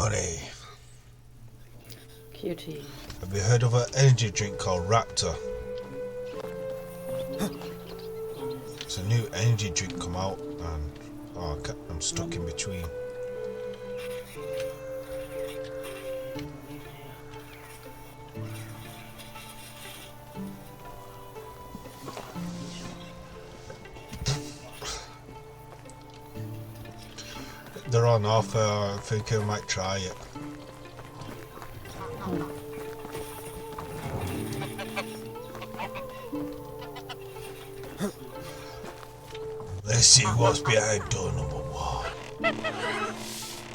Honey, Cutie. have you heard of an energy drink called Raptor? It's a new energy drink come out and I'm stuck in between. They're on offer, I think I might try it. Let's see what's behind door number 1.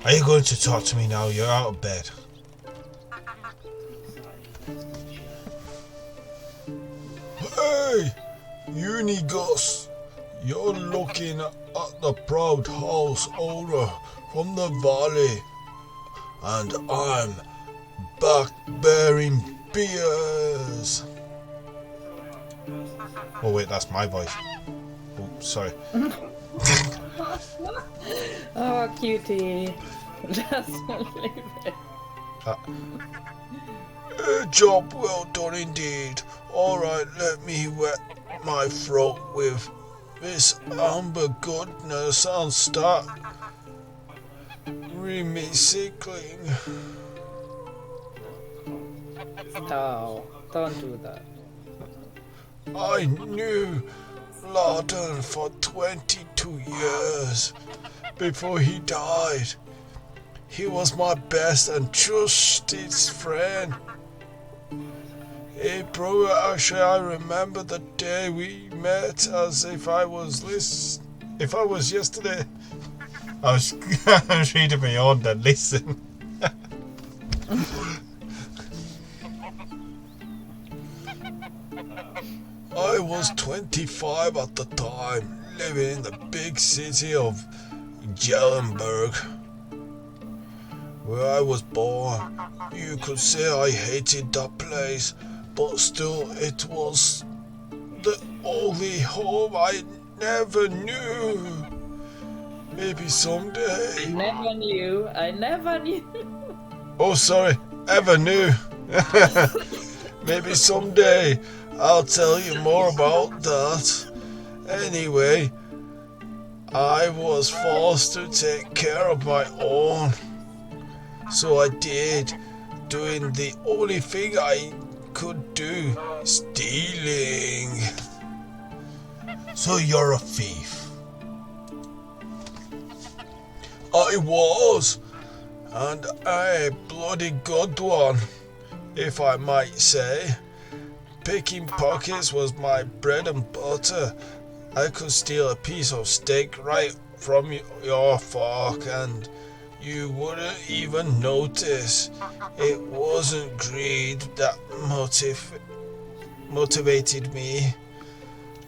Are you going to talk to me now? You're out of bed. Hey, Unigos! You're looking at the proud house owner from the valley, and I'm back bearing beers. Oh wait, that's my voice. Oh, sorry. Oh, cutie. Just leave it. A job well done indeed. Alright, let me wet my throat with this amber goodness and start recycling. No, don't do that. I knew Lawton for 22 years before he died. He was my best and trusted friend. Hey bro, actually I remember the day we met as if I was yesterday. I was reading my own then listen. I was 25 at the time, living in the big city of Gellenberg, where I was born. You could say I hated that place, but still it was the only home I never knew. Maybe someday. I never knew. Oh, sorry, ever knew. Maybe someday I'll tell you more about that. Anyway, I was forced to take care of my own. So I did, doing the only thing I could do, stealing. So you're a thief? I was, and a bloody good one, if I might say. Picking pockets was my bread and butter. I could steal a piece of steak right from your fork and you wouldn't even notice. It wasn't greed that motivated me,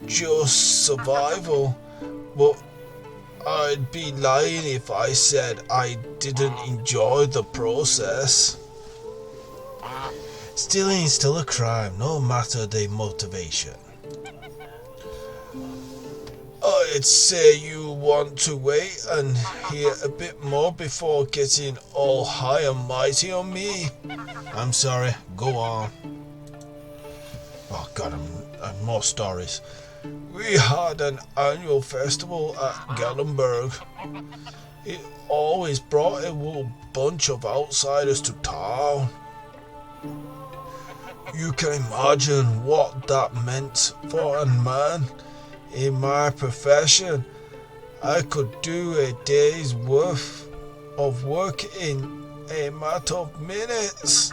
just survival. But I'd be lying if I said I didn't enjoy the process. Stealing is still a crime, no matter the motivation. I'd say you want to wait and hear a bit more before getting all high and mighty on me. I'm sorry, go on. Oh god, and more stories. We had an annual festival at Gallenberg. It always brought a whole bunch of outsiders to town. You can imagine what that meant for a man in my profession. I could do a day's worth of work in a matter of minutes.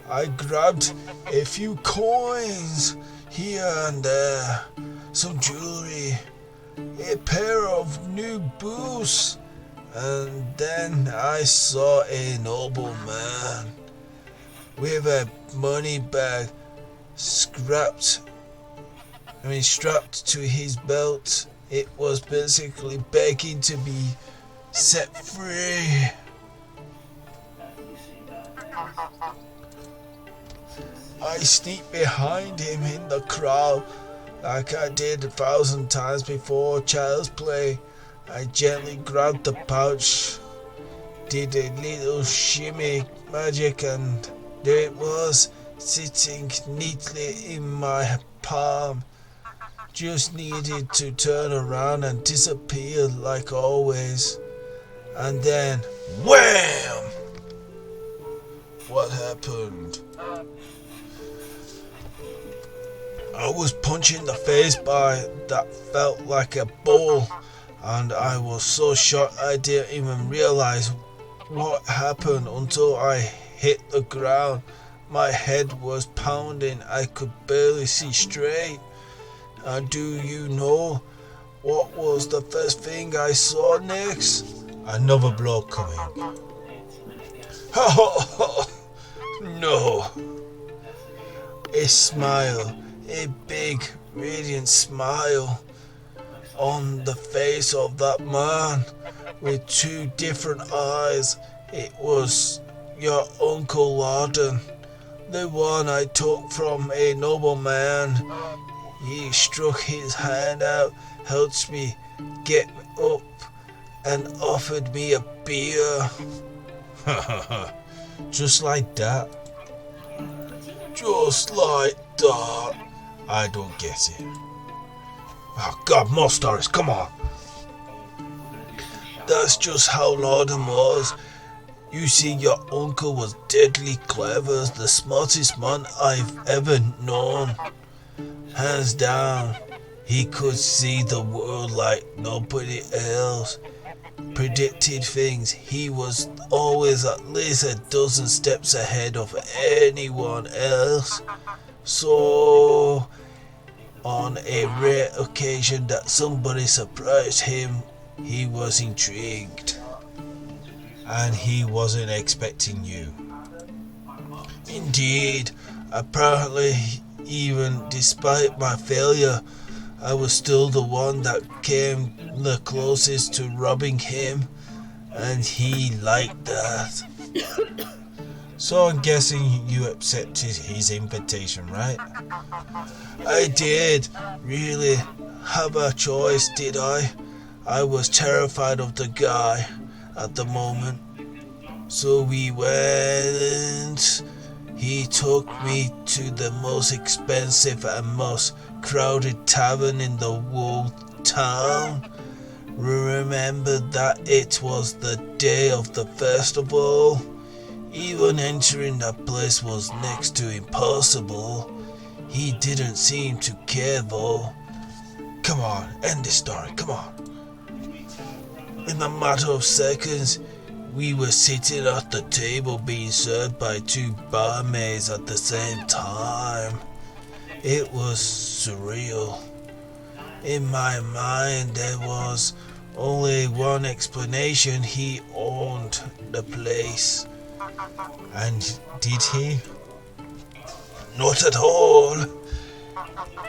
I grabbed a few coins here and there, some jewelry, a pair of new boots, and then I saw a nobleman with a money bag strapped to his belt. It was basically begging to be set free. I sneaked behind him in the crowd like I did 1,000 times before child's play. I gently grabbed the pouch, did a little shimmy magic and there it was, sitting neatly in my palm. Just needed to turn around and disappear like always. And then, wham! What happened? I was punched in the face by that felt like a ball, and I was so shocked I didn't even realize what happened until I hit the ground. My head was pounding, I could barely see straight. And do you know what was the first thing I saw next? Another blow coming. No. A smile, a big, radiant smile on the face of that man with two different eyes. It was your Uncle Larden, the one I took from a nobleman. He struck his hand out, helped me get up, and offered me a beer. Just like that. Just like that. I don't get it. Oh God, more stories, come on. That's just how Lorden was. You see, your uncle was deadly clever, the smartest man I've ever known. Hands down, he could see the world like nobody else. Predicted things. He was always at least a dozen steps ahead of anyone else. So, on a rare occasion that somebody surprised him, he was intrigued. And he wasn't expecting you. Indeed, apparently, even despite my failure, I was still the one that came the closest to robbing him, and he liked that. So I'm guessing you accepted his invitation, right? I did. Really have a choice, did I? I was terrified of the guy at the moment. So we went. He took me to the most expensive and most crowded tavern in the whole town. Remember that it was the day of the festival. Even entering that place was next to impossible. He didn't seem to care though. Come on, end this story, come on. In a matter of seconds, we were sitting at the table being served by two barmaids at the same time. It was surreal. In my mind, there was only one explanation: he owned the place. And did he? Not at all.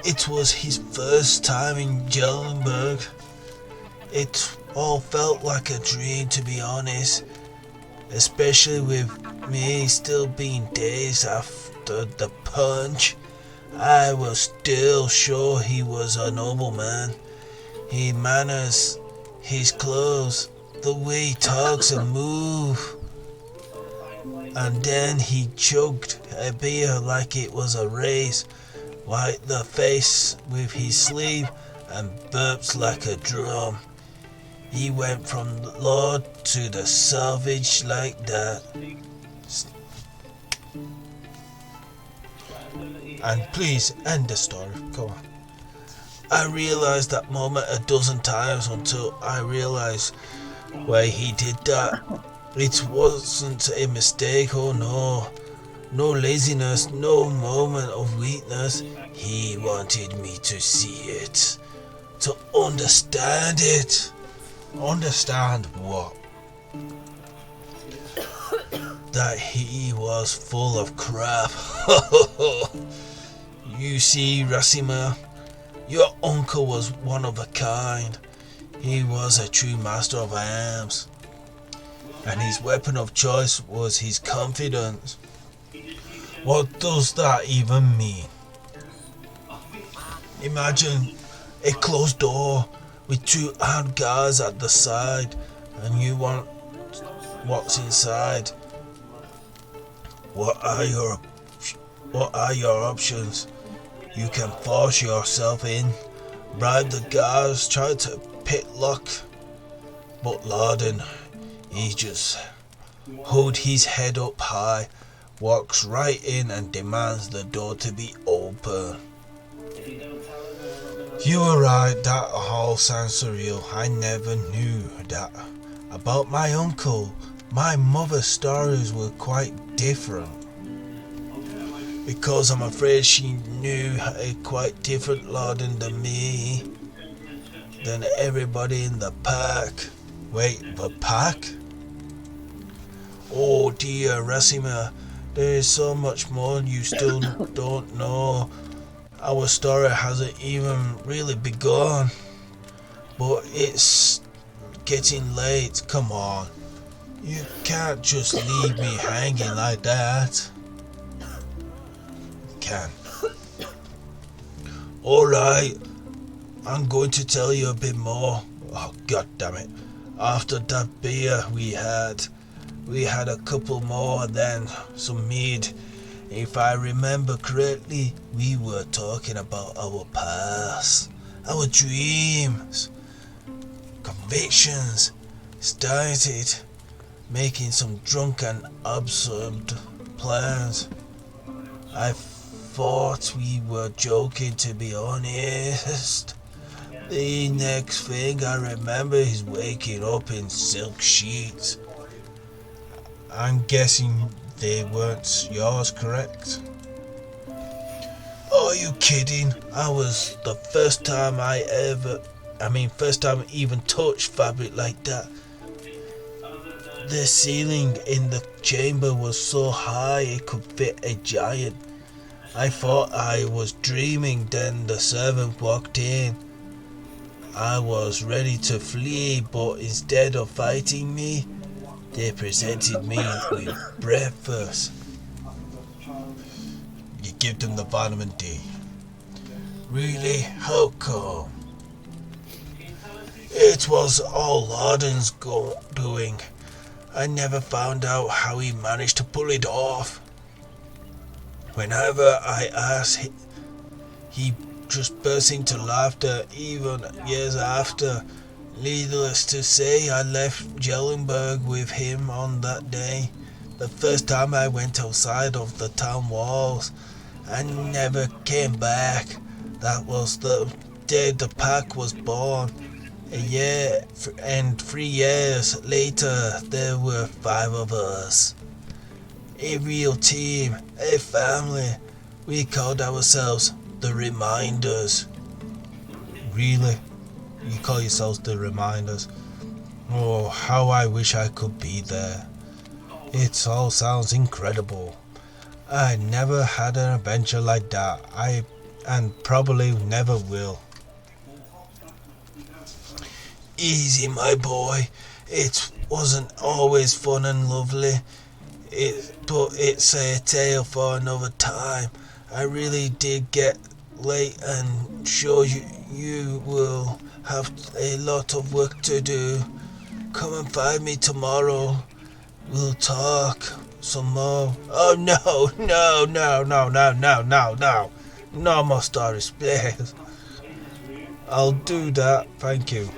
It was his first time in Gellenberg. It all felt like a dream, to be honest, especially with me still being dazed after the punch. I was still sure he was a nobleman. His manners, his clothes, the way he talks and moves. And then he chugged a beer like it was a race, wiped the face with his sleeve and burped like a drum. He went from lord to the savage like that. And please end the story, come on. I realized that moment a dozen times until I realized why he did that. It wasn't a mistake, oh no. No laziness, no moment of weakness. He wanted me to see it, to understand it. Understand what? That he was full of crap. You see, Rasimir, your uncle was one of a kind. He was a true master of arms. And his weapon of choice was his confidence. What does that even mean? Imagine a closed door with two armed guards at the side, and you want what's inside. What are your options? You can force yourself in, bribe the guards, try to pick lock. But Laden, he just hold his head up high, walks right in and demands the door to be open. You were right, that all sounds surreal. I never knew that about my uncle. My mother's stories were quite different. Because I'm afraid she knew a quite different Laden than me, than everybody in the pack. Wait, the pack? Oh dear, Rasima, there is so much more you still don't know. Our story hasn't even really begun. But it's getting late, come on. You can't just leave me hanging like that. Can. Alright, I'm going to tell you a bit more. Oh, god damn it. After that beer we had a couple more and then some mead. If I remember correctly, we were talking about our past, our dreams, convictions. Started making some drunken, absurd plans. I thought we were joking, to be honest. The next thing I remember is waking up in silk sheets. I'm guessing they weren't yours, correct? Are you kidding? I was the first time I even touched fabric like that. The ceiling in the chamber was so high it could fit a giant. I thought I was dreaming, then the servant walked in. I was ready to flee, but instead of fighting me, they presented me with breakfast. You give them the vitamin D. Really? How come? It was all Laden's doing. I never found out how he managed to pull it off. Whenever I asked, he just burst into laughter, even years after. Needless to say, I left Jellenberg with him on that day. The first time I went outside of the town walls. I never came back. That was the day the pack was born. A year and 3 years later, there were 5 of us. A real team, a family. We called ourselves the Reminders. Really? You call yourselves the Reminders? Oh, how I wish I could be there. It all sounds incredible. I never had an adventure like that. And probably never will. Easy, my boy. It wasn't always fun and lovely. But it's a tale for another time. I really did get late and sure you will have a lot of work to do. Come and find me tomorrow. We'll talk some more. Oh no. No more stories, please. I'll do that, thank you.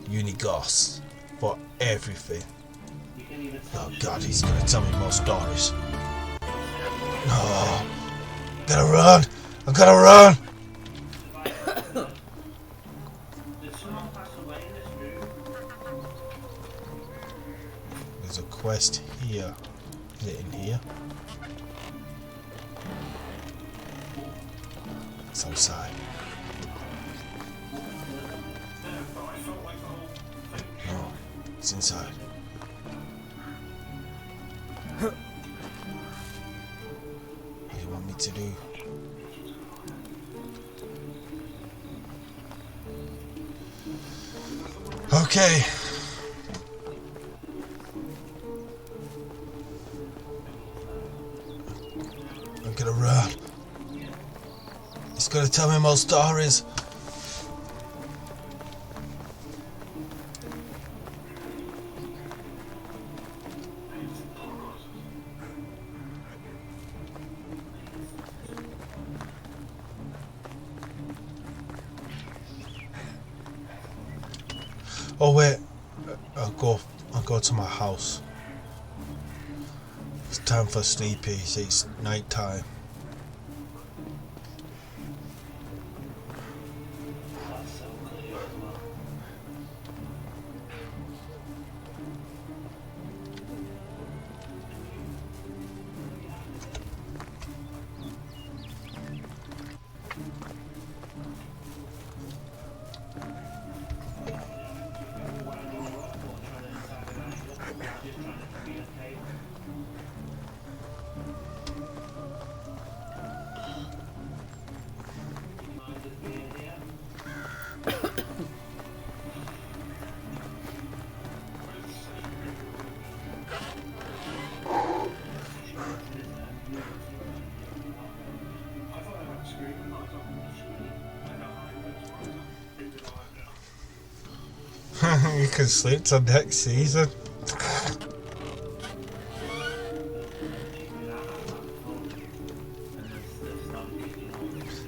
Unigos for everything. Oh god, he's gonna tell me more stories. No. I'm gonna run! There's a quest here. Is it in here? It's outside. No, it's inside. What do you want me to do? Okay. I'm gonna run. He's gonna tell me more stories. Oh wait, I'll go to my house. It's time for sleepies. It's night time. You can sleep till next season.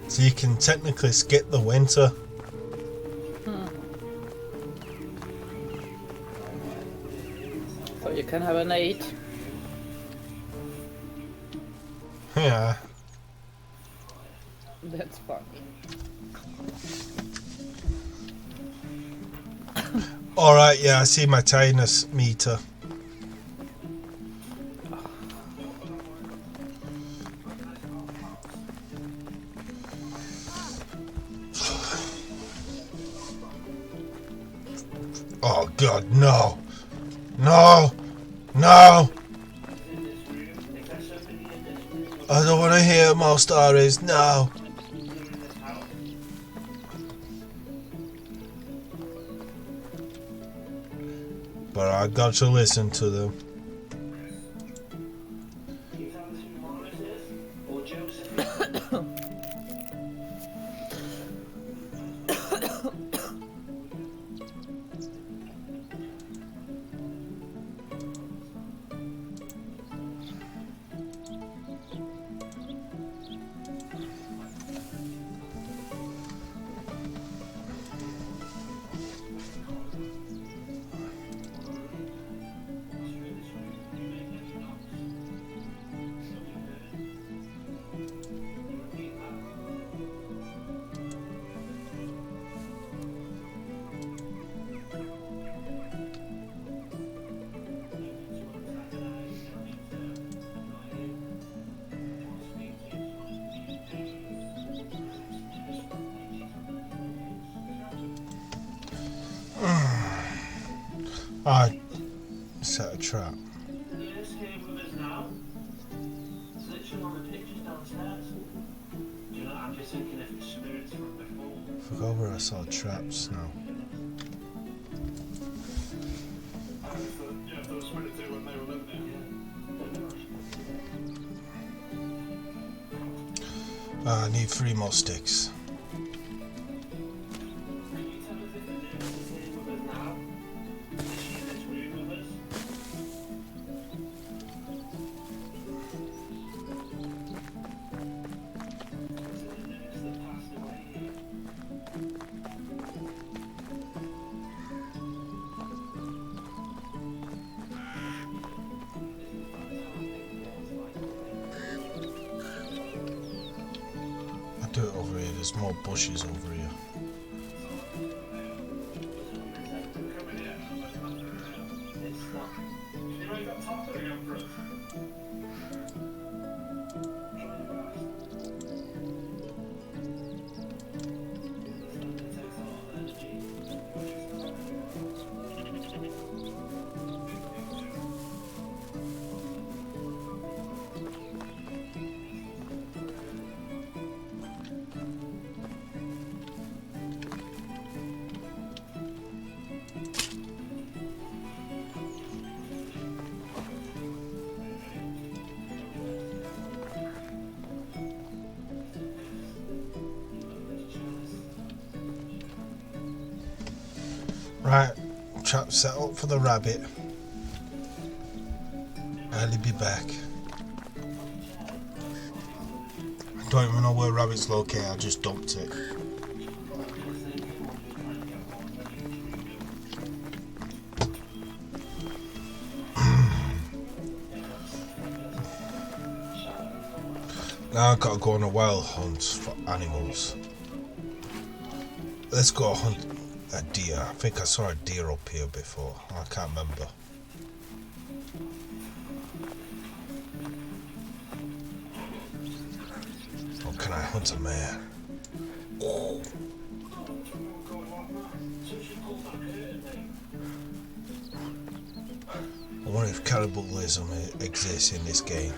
So you can technically skip the winter. So you can have an 8. Yeah. That's funny. Alright, yeah, I see my tiredness meter. Oh god, no! No! No! I don't want to hear more stories, no! But I got to listen to them. I set a trap. Forgot where I saw traps now. I need 3 more sticks. Do it over here, there's more bushes over here. Right, trap set up for the rabbit. I'll be back. I don't even know where rabbit's located, I just dumped it. Now I've got to go on a wild hunt for animals. Let's go hunt a deer. I think I saw a deer up here before. I can't remember. Or can I hunt a man? Oh. I wonder if cannibalism exists in this game.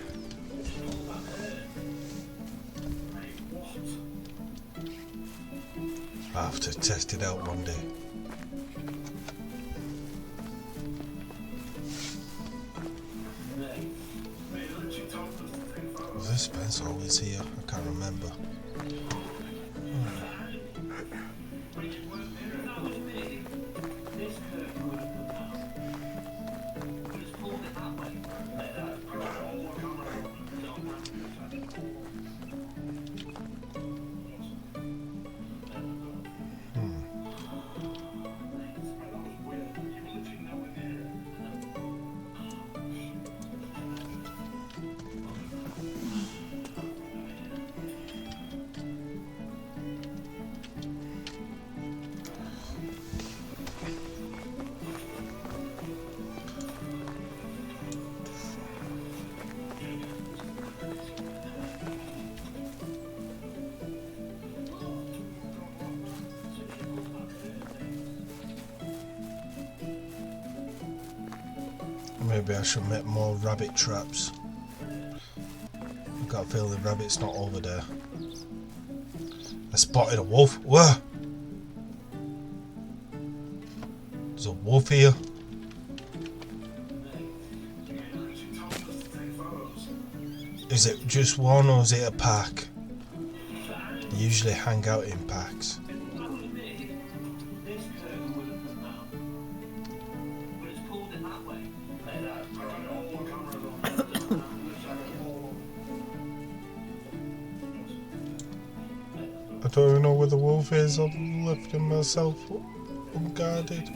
I'll have to test it out one day. Was this Spence always here? I can't remember. Maybe I should make more rabbit traps. I've got a feeling the rabbit's not over there. I spotted a wolf. Whoa! There's a wolf here. Is it just one or is it a pack? They usually hang out in packs. I don't even know where the wolf is. I've left him myself unguarded.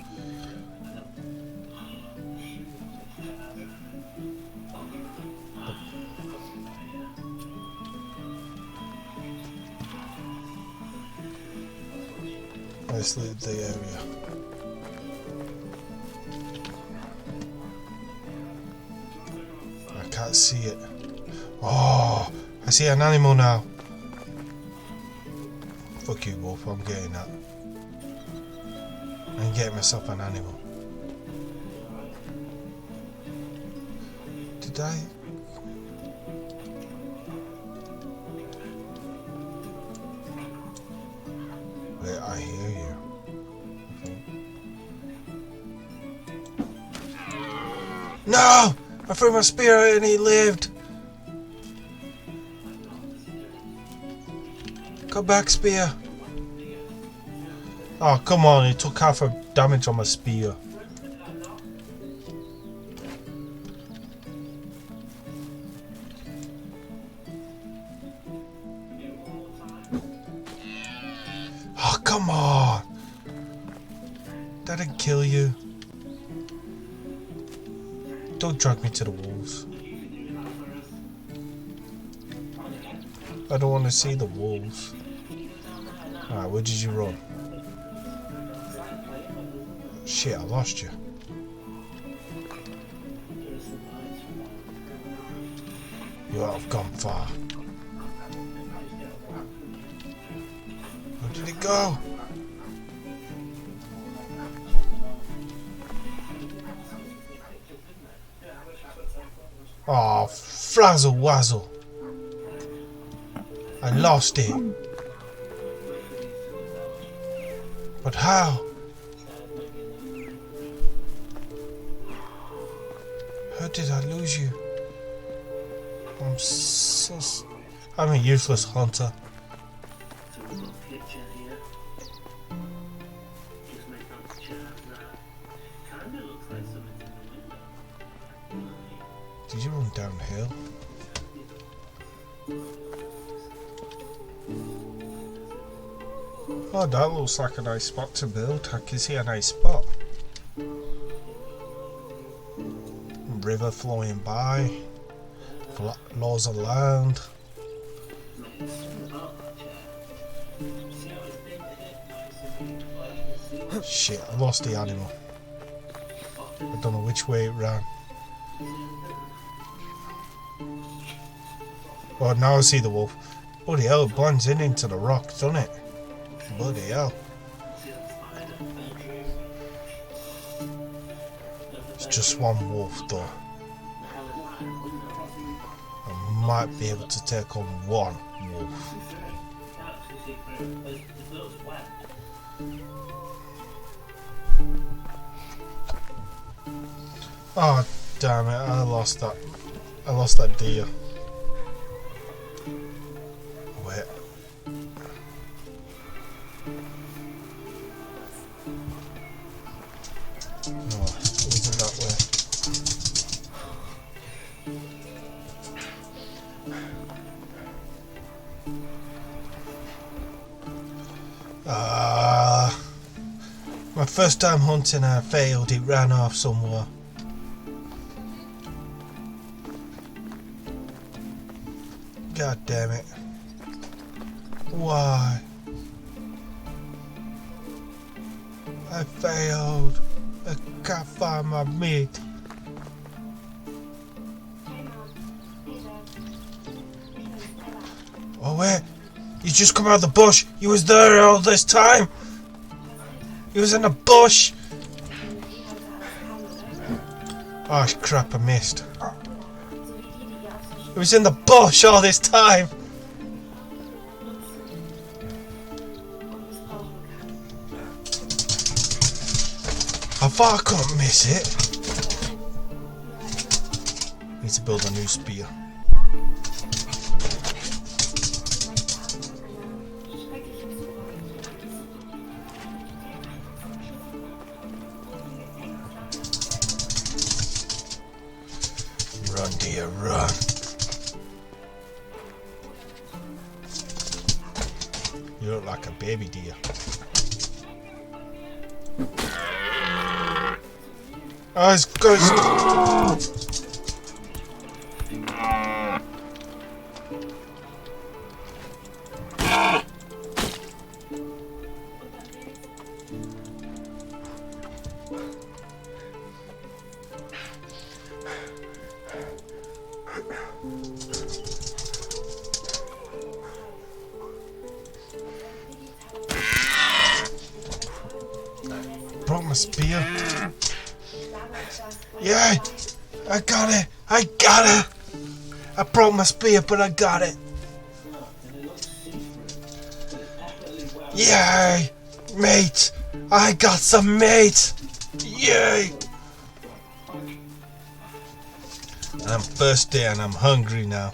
Let's leave the area. I can't see it. Oh, I see an animal now. Fuck you, wolf, I'm getting that. I'm getting myself an animal. Did I? Wait, I hear you. No! I threw my spear and he lived! Come back, spear. Oh, come on, he took half of damage on my spear. Oh, come on. That didn't kill you. Don't drag me to the wolves. I don't want to see the wolves. Alright, where did you run? Shit, I lost you. You have gone far. Where did it go? Oh, frazzle wazzle. I lost it. But how? How did I lose you? I'm a useless hunter. Did you run downhill? Oh, that looks like a nice spot to build. I can see a nice spot. River flowing by. Laws of land. Shit, I lost the animal. I don't know which way it ran. Oh, now I see the wolf. Bloody hell, it blends in into the rock, doesn't it? Bloody hell. It's just one wolf though. I might be able to take on one wolf. Oh damn it, I lost that deer. Wait. No, it wasn't that way. My first time hunting I failed, it ran off somewhere. God damn it. Why? I failed. I can't find my meat. Oh wait, you just come out of the bush. You was there all this time. You was in the bush. Oh crap, I missed. It was in the bush all this time. I thought I couldn't miss it. Need to build a new spear. Run, dear, run. You look like a baby deer. Oh, it's good. Broke my spear. Yeah, I got it. I got it. I broke my spear, but I got it. Yay, mate. I got some meat. Yay. I'm thirsty and I'm hungry now.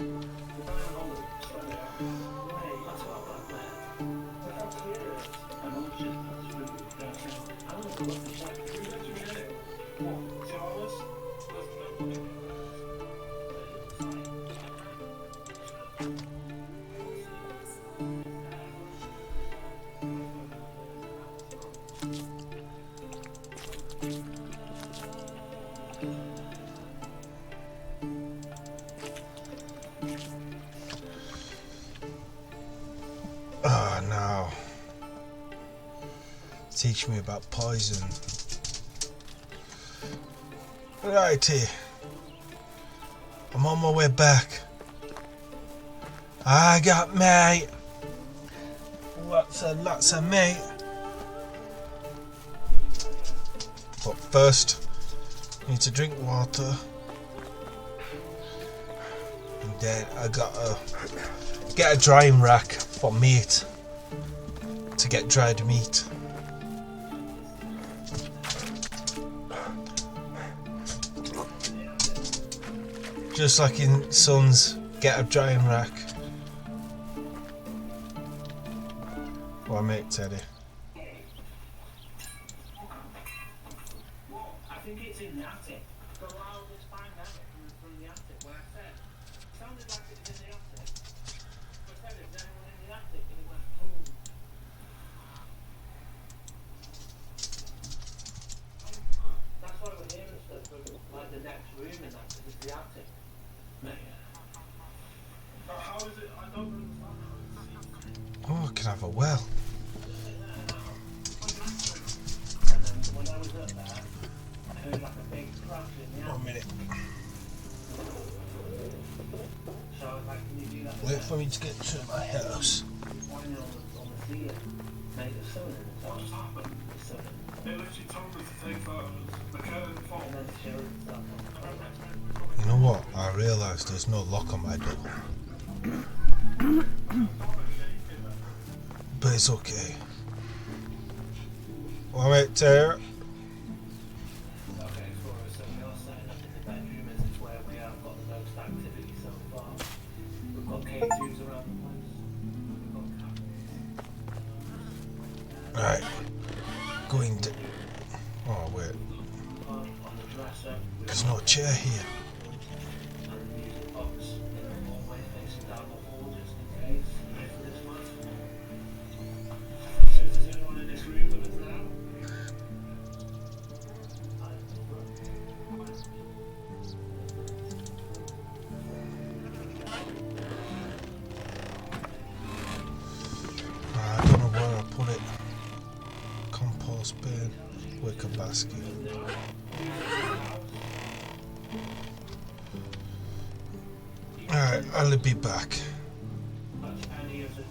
Oh no. Teach me about poison. Righty. I'm on my way back. I got meat. Lots of meat. But first, I need to drink water. And then I gotta get a drying rack for meat. To get dried meat. Just like in Sons, get a drying rack. Well, mate, Teddy. I think it's in the attic. So I'll just find out from the attic where I said. It sounded like it was in the attic. I said, is anyone in the attic? And it went, boom. That's why we're hearing stuff from like the next room and that, because it's the attic. How is it? I don't understand. can have a well. And then when I was up there, I heard like a big crash in the attic. 1 minute. So I was like, can you do that? Wait for me to get to my house. Pointing on the ceiling. Made of sun in it. What's happened? Sun. It literally told me to take photos. The curtain fall. And then the sheriff stuff. You know what? I realised there's no lock on my door. But it's okay. 1 minute, Terry. Okay, for us, so we are setting up in the bedroom as it's where we have got the most activity so far. We've got K2s around the place. We've got Right. Going to... Oh, wait. on the dresser. There's no chair here. And the music box in the hallway facing down the hall just in case. If this was. So is anyone in this room with us now? I don't know where I put it. Compost bin, wicker basket. Alright, I'll be back. Any of the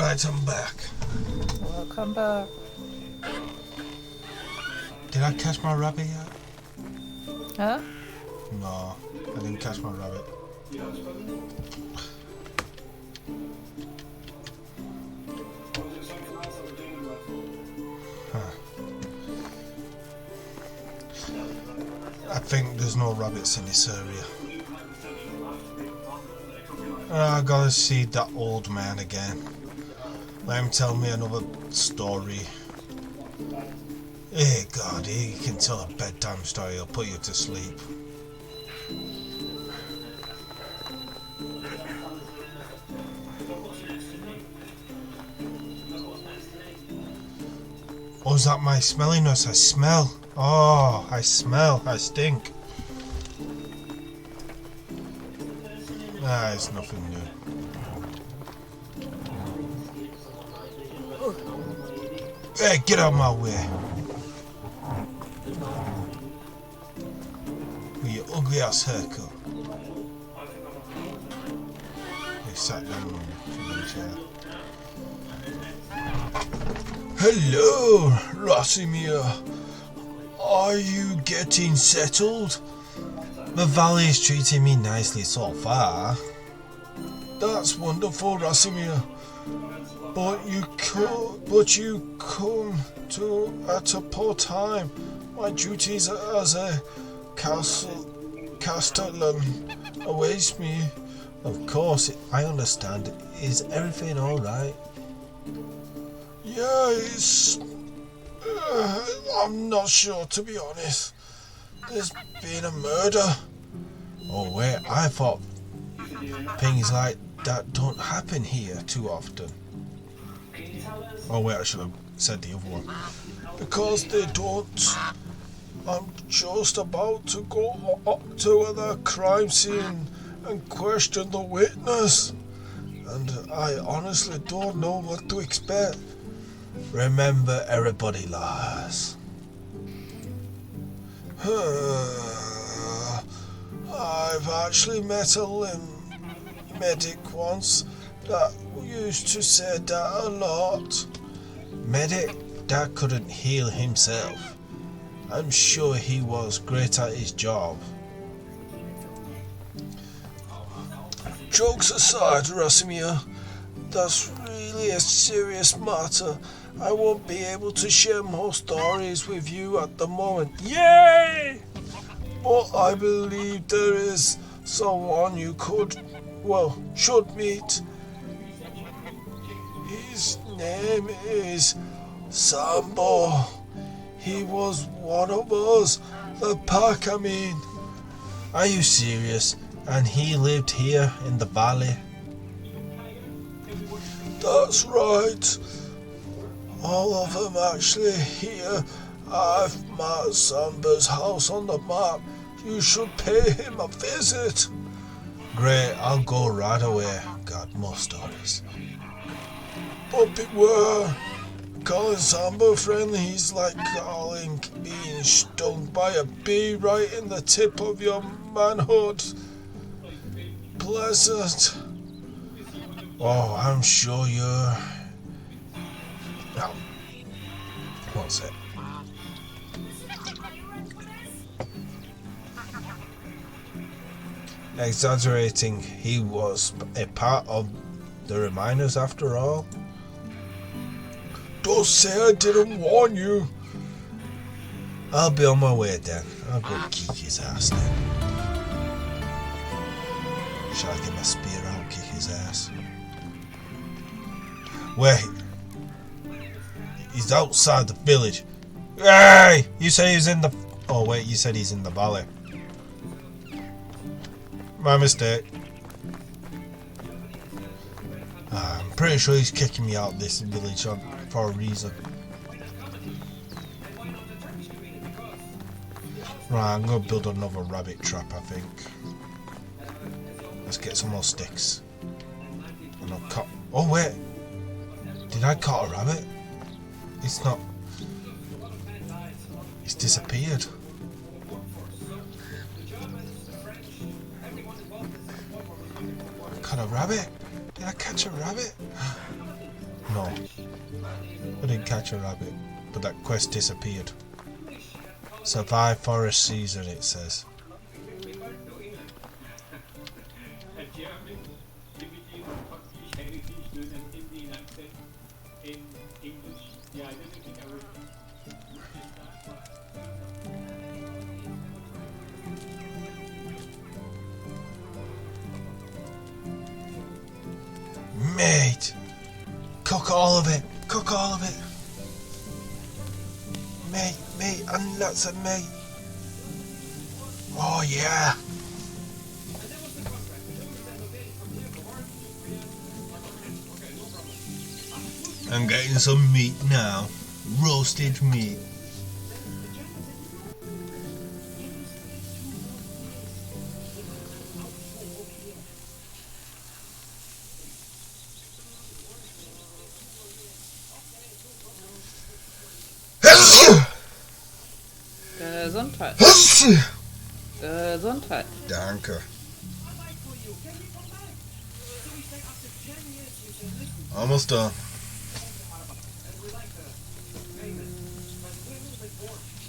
Alright, I'm back. Welcome back. Did I catch my rabbit yet? Huh? No, I didn't catch my rabbit. I think there's no rabbits in this area. I gotta see that old man again. Let him tell me another story. Hey God, he can tell a bedtime story, he'll put you to sleep. Oh, is that my smelliness? I smell. Oh, I smell. I stink. Ah, it's nothing new. Hey, get out of my way. With your ugly ass haircut. He sat down on the chair. Hello, Rasimir. Are you getting settled? The valley is treating me nicely so far. That's wonderful, Rasimir. But you come to at a poor time. My duties as a castellan awaits me. Of course, I understand. Is everything all right? Yeah, it's... I'm not sure, to be honest. There's been a murder. Oh wait, I thought things like that don't happen here too often. Oh wait, I should have said the other one. Because they don't. I'm just about to go up to the crime scene and question the witness. And I honestly don't know what to expect. Remember, everybody lies. I've actually met a medic once that used to say that a lot. Medic that couldn't heal himself. I'm sure he was great at his job. Jokes aside, Rasimir, that's really a serious matter. I won't be able to share more stories with you at the moment. Yay! But I believe there is someone you should meet. His name is Sambo. He was one of us, the pack, I mean. Are you serious? And he lived here in the valley? That's right. All of them actually here. I've marked Sambo's house on the map. You should pay him a visit. Great, I'll go right away. God, more stories. But beware. Calling Sambo friendly, he's like calling being stung by a bee right in the tip of your manhood. Pleasant. Oh, I'm sure you're... No. What's it? Exaggerating, he was a part of the reminders after all. Don't say I didn't warn you. I'll be on my way then. I'll go kick his ass then. Shall I get my spear out and kick his ass? Wait. He's outside the village. Hey! You said he was in the... Oh wait, you said he's in the valley. My mistake. I'm pretty sure he's kicking me out of this village for a reason. Right, I'm going to build another rabbit trap, I think. Let's get some more sticks. And I'll cut... Oh wait! Did I cut a rabbit? It's not... It's disappeared. I caught a rabbit? Did I catch a rabbit? No. I didn't catch a rabbit, but that quest disappeared. Survive forest season, it says. A German imitating Turkish heritage doing an Indian accent in English. Yeah, I didn't think I would. Mate! Cook all of it! Cook all of it! Mate, and that's a mate! Oh yeah! I'm getting some meat now. Roasted meat. Gesundheit. Gesundheit. Danke. Almost done.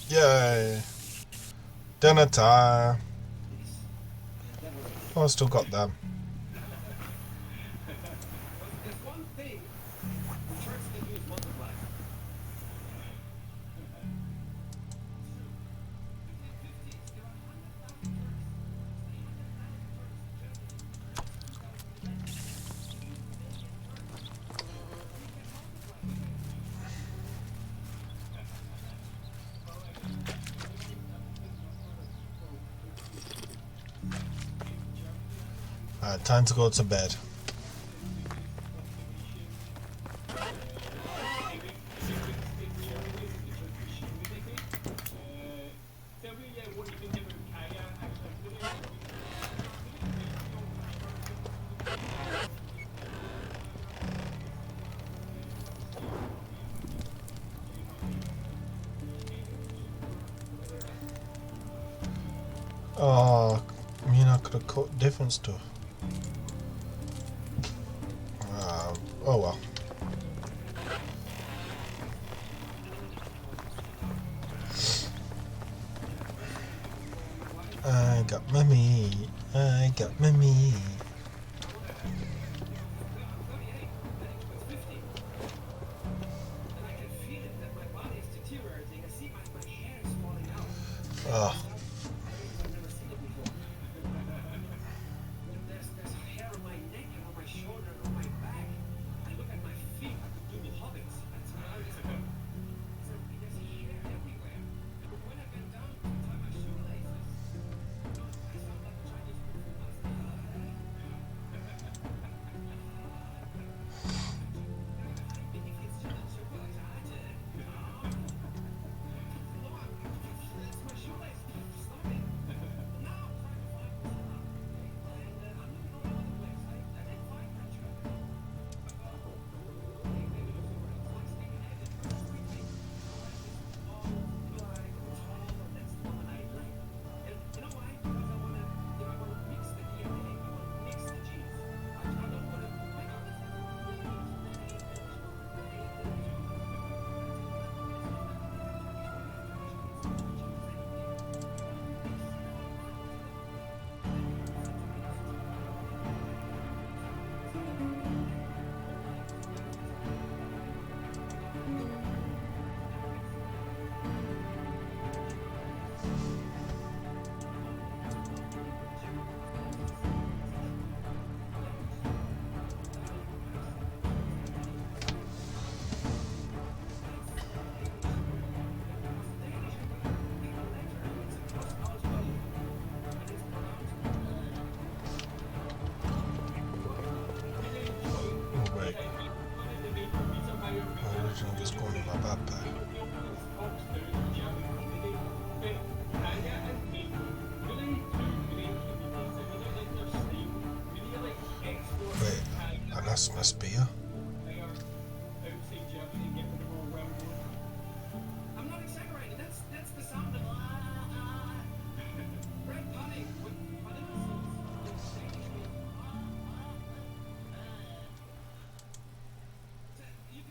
Yay. Dinner time. Oh, I still got them. Time to go to bed. Oh, I mean, I could have cut different stuff. Oh well. I got my meat. I got my meat. Oh. That's my spear. I'm not exaggerating. That's the sound of red pudding. You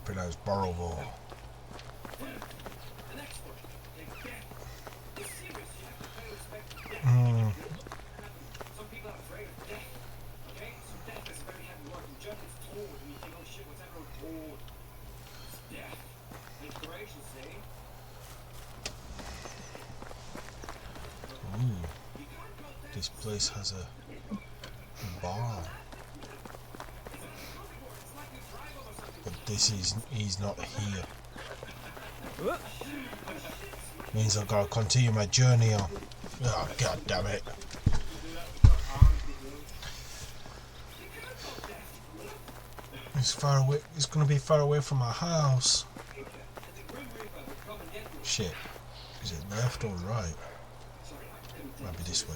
pronounced Borovo. Mm. Some people are afraid of death. Okay? So death is a very heavy word. You jump its tone and you think, oh shit, what's that road called? It's death. Inspiration, see? Ooh. This place has a bar. But he's not here. Means I've got to continue my journey on. Oh, god damn it. It's far away. It's going to be far away from my house. Shit. Is it left or right? Might be this way.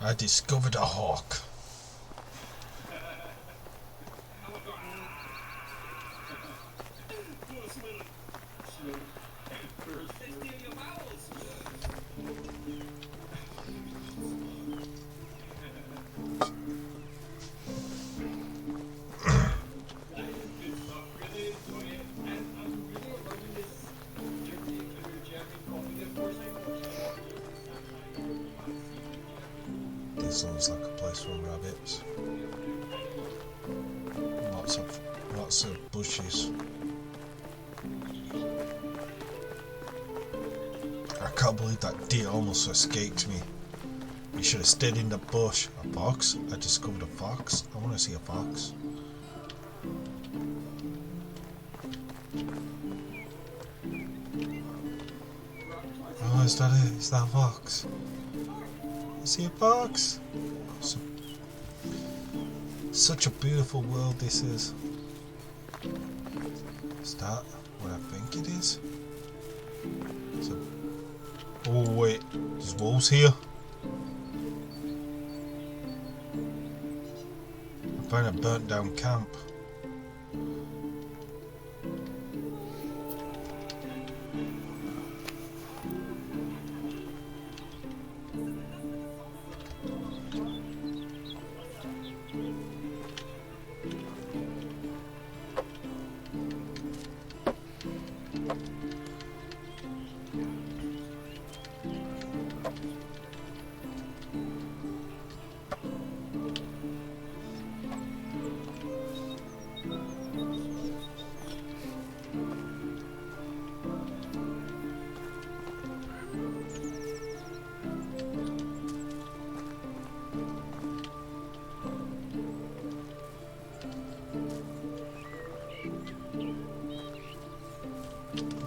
I discovered a hawk. This looks like a place for rabbits. Lots of bushes. I can't believe that deer almost escaped me. He should have stayed in the bush. A fox? I discovered a fox. I want to see a fox. Oh, is that it? Is that a fox? Is he a fox? Such a beautiful world this is. Is that what I think it is? Oh wait, there's wolves here. I found a burnt down camp.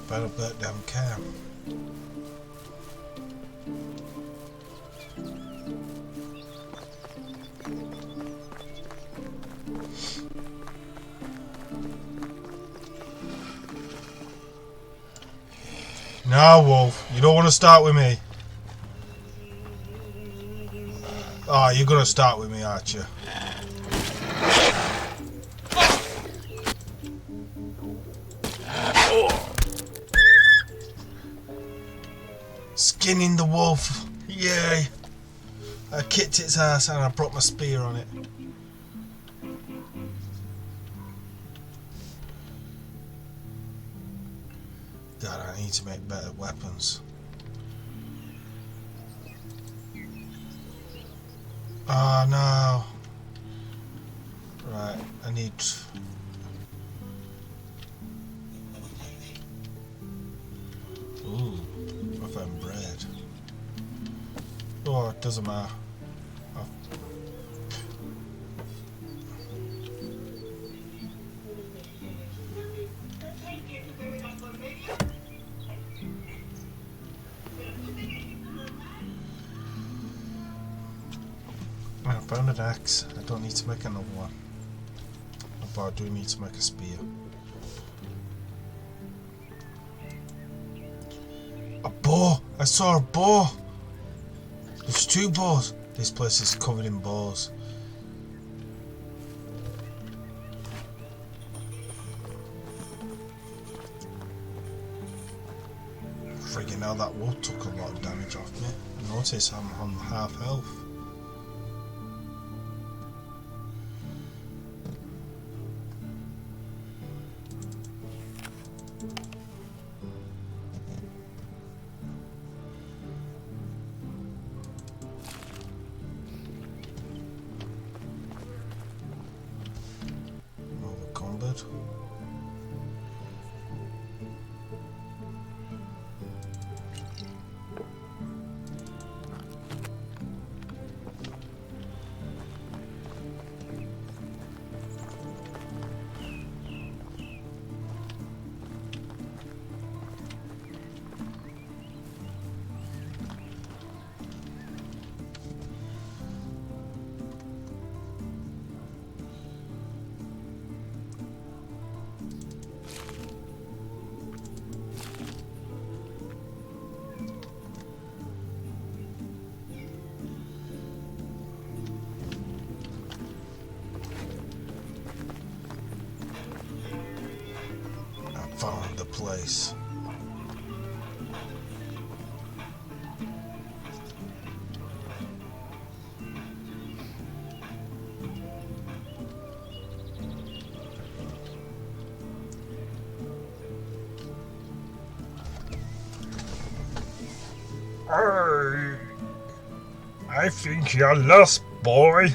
Found a burnt down camp. No, Wolf, you don't want to start with me. Oh, you're gonna start with me, aren't you? Skinning the wolf. Yay. I kicked its ass and I brought my spear on it. God, I need to make better weapons. Oh no. Right, I need... Ooh, I found bread. Oh, it doesn't matter. I found an axe. I don't need to make another one. But I do need to make a spear. A bow! I saw a bow! There's 2 bows. This place is covered in bows. Friggin' hell, that wood took a lot of damage off me. notice I'm on half health. Another combat. Found the place. I think you're lost, boy.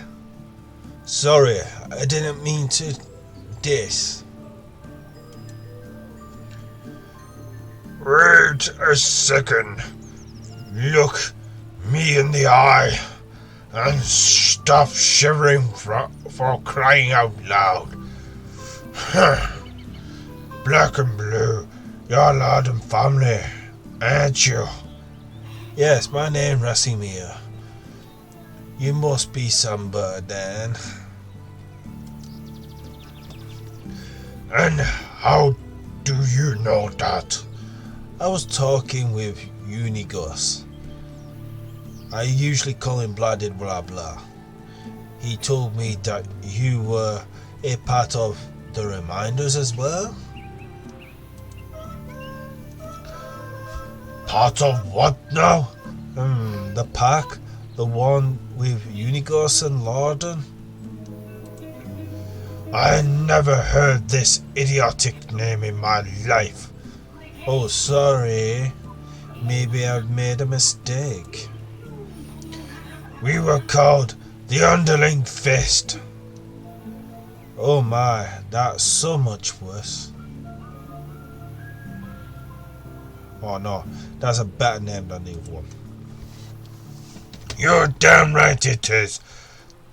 Sorry, I didn't mean to diss. Wait a second. Look me in the eye and stop shivering for crying out loud. Black and blue, you're lord and family, aren't you? Yes, my name's Rasimir. You must be some bird then. And how do you know that? I was talking with Unigos. I usually call him Blooded Blah Blah. He told me that you were a part of the Reminders as well. Part of what now? The pack. The one with Unigos and Lorden. I never heard this idiotic name in my life. Oh, sorry. Maybe I've made a mistake. We were called the Underling Fist. Oh my, that's so much worse. Oh no, that's a better name than the other one. You're damn right it is.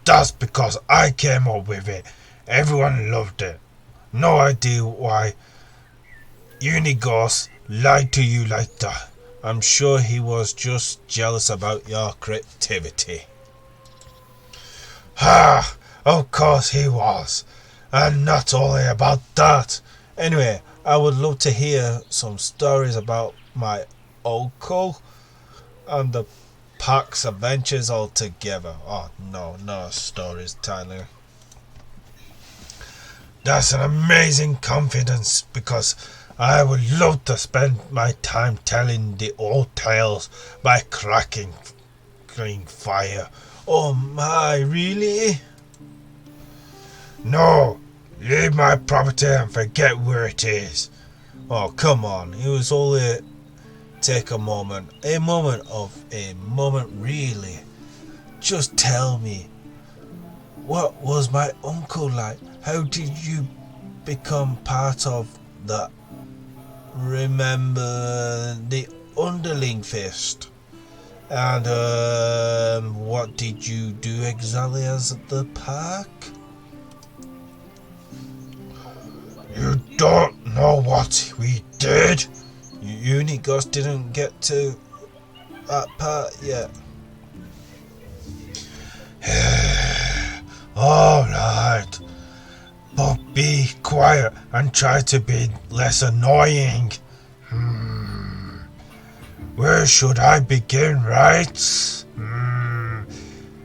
That's because I came up with it. Everyone loved it. No idea why Unigos lied to you like that. I'm sure he was just jealous about your creativity. Ha! Of course he was. And not only about that. Anyway, I would love to hear some stories about my uncle and the pack's adventures altogether. Oh no stories, Tyler. That's an amazing confidence, because I would love to spend my time telling the old tales by cracking fire. Oh my, really? No, leave my property and forget where it is. Oh, come on, it was only take a moment really. Just tell me, what was my uncle like? How did you become part of that? Remember the Underling Fist? And what did you do exactly as the pack? You don't know what we did? Unigos didn't get to that part yet. Alright, but be quiet and try to be less annoying. Where should I begin, right?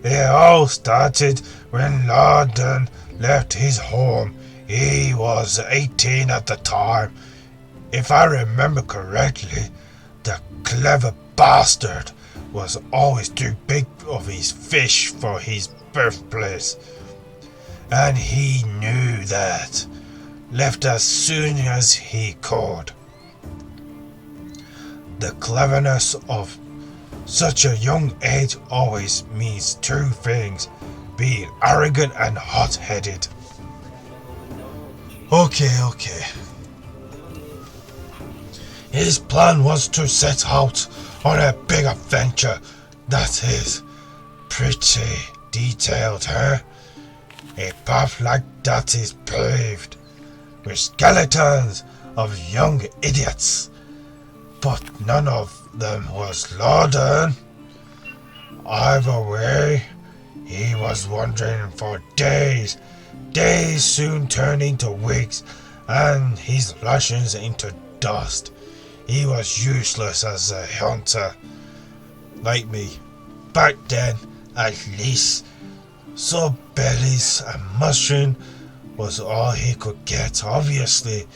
It all started when Lorden left his home. He was 18 at the time. If I remember correctly, the clever bastard was always too big of his fish for his birthplace, and he knew that. Left as soon as he could. The cleverness of such a young age always means two things: being arrogant and hot-headed. Okay. His plan was to set out on a big adventure. That is pretty detailed, huh? A path like that is paved with skeletons of young idiots, but none of them was Lorden. Either way, he was wandering for days, soon turning to wigs and his lashings into dust. He was useless as a hunter, like me, back then at least. So berries and mushroom was all he could get. Obviously,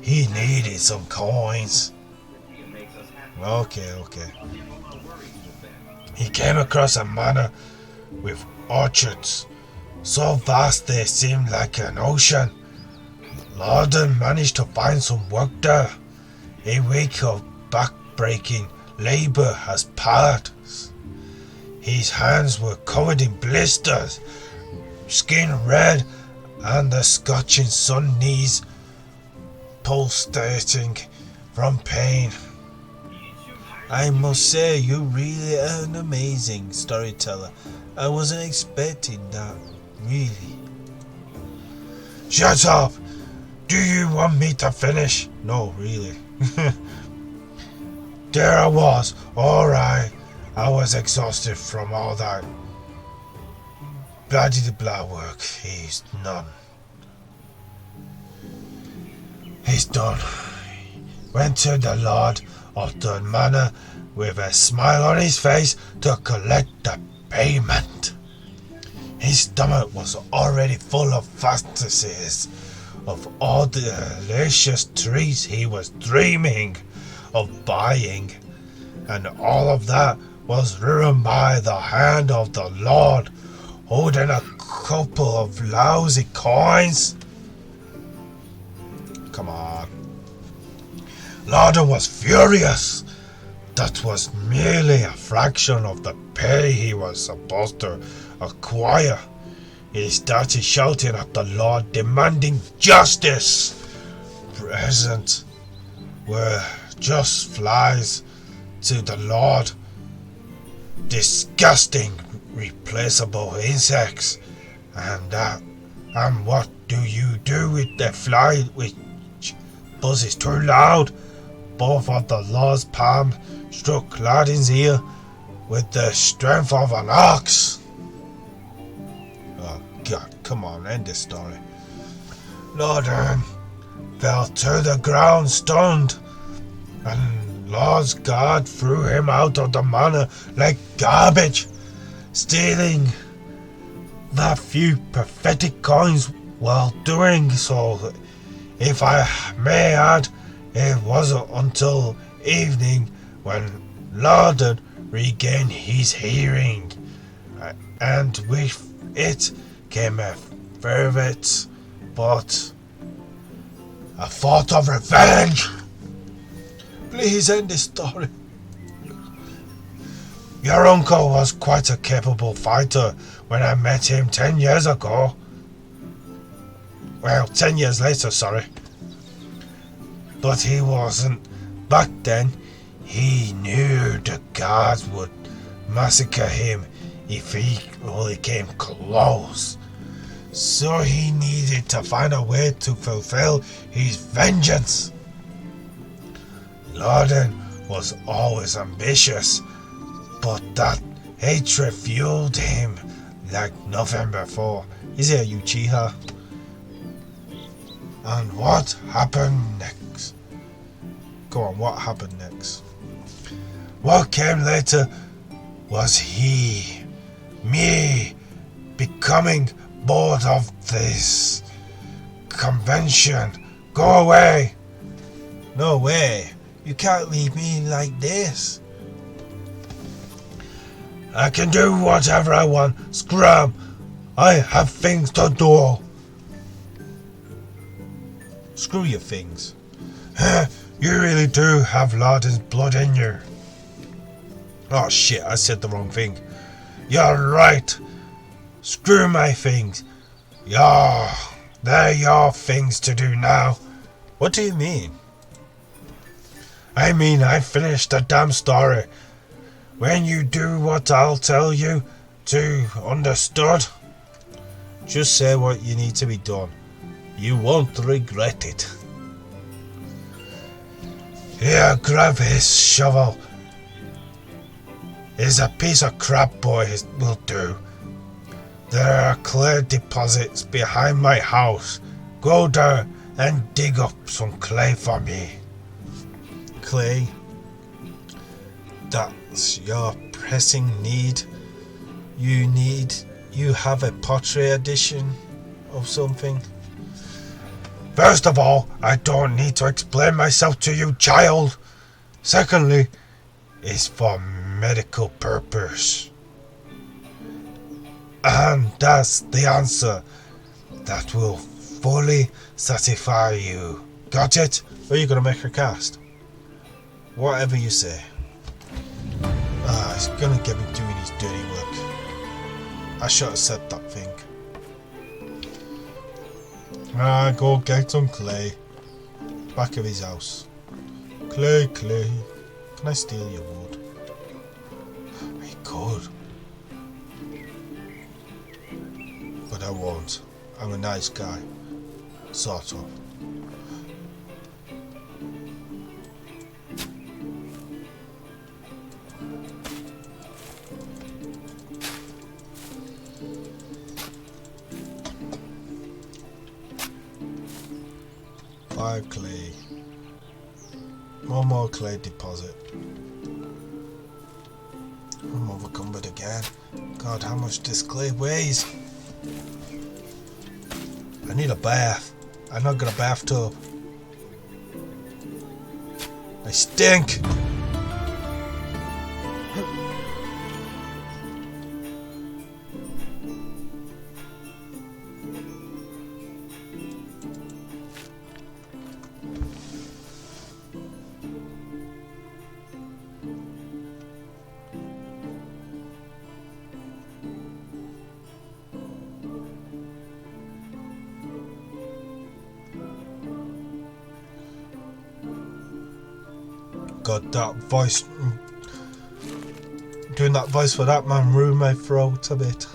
he needed some coins. Okay. He came across a manor with orchards, so vast they seemed like an ocean. Lorden managed to find some work there. A week of back-breaking labor has passed. His hands were covered in blisters, skin red, and the scorching sun knees pulsating from pain. I must say, you really are an amazing storyteller. I wasn't expecting that, really. Shut up! Do you want me to finish? No, really. There I was, alright. I was exhausted from all that blah work. He's done. Went to the Lord of the Manor with a smile on his face to collect the payment. His stomach was already full of fantasies of all the delicious treats he was dreaming of buying, and all of that was ruined by the hand of the Lord, holding a couple of lousy coins. Come on. Lorden was furious. That was merely a fraction of the pay he was supposed to acquire. He started shouting at the Lord, demanding justice. Presents were just flies to the Lord. Disgusting, replaceable insects. And what do you do with the fly which buzzes too loud? Both of the Lord's palm struck Lorden's ear with the strength of an ox. Oh God, come on, end this story. Lorden fell to the ground stunned, and Lord's guard threw him out of the manor like garbage, stealing that few pathetic coins while doing so. If I may add, it wasn't until evening when Lorden regained his hearing, and with it came a fervent but a thought of revenge. Please end this story. Your uncle was quite a capable fighter when I met him 10 years ago. Well, 10 years later, sorry. But he wasn't. Back then, he knew the guards would massacre him if he only came close. So he needed to find a way to fulfill his vengeance. Lorden was always ambitious, but that hatred fueled him like nothing before. Is it a Uchiha? And what happened next? Go on, what happened next? What came later was me, becoming bored of this convention. Go away! No way! You can't leave me like this. I can do whatever I want. Scram! I have things to do. Screw your things. You really do have Larden's blood in you. Oh shit, I said the wrong thing. You're right. Screw my things. Yeah, they're your things to do now. What do you mean? I mean, I finished the damn story. When you do what I'll tell you to, understood? Just say what you need to be done. You won't regret it. Here, grab his shovel. It's a piece of crap, boy, it will do. There are clay deposits behind my house. Go there and dig up some clay for me. Clay? That's your pressing need? You have a pottery edition of something? First of all, I don't need to explain myself to you, child. Secondly, it's for medical purpose. And that's the answer that will fully satisfy you. Got it? Or are you going to make a cast? Whatever you say. It's going to get me doing his dirty work. I should have said that thing. Go get some clay. Back of his house. Clay. Can I steal your wood? I could. But I won't. I'm a nice guy. Sort of. Five clay. One more clay deposit. I'm overcumbered again. God, how much this clay weighs. I need a bath. I've not got a bathtub. I stink. God, that voice. Doing that voice for that man ruined my throat a bit.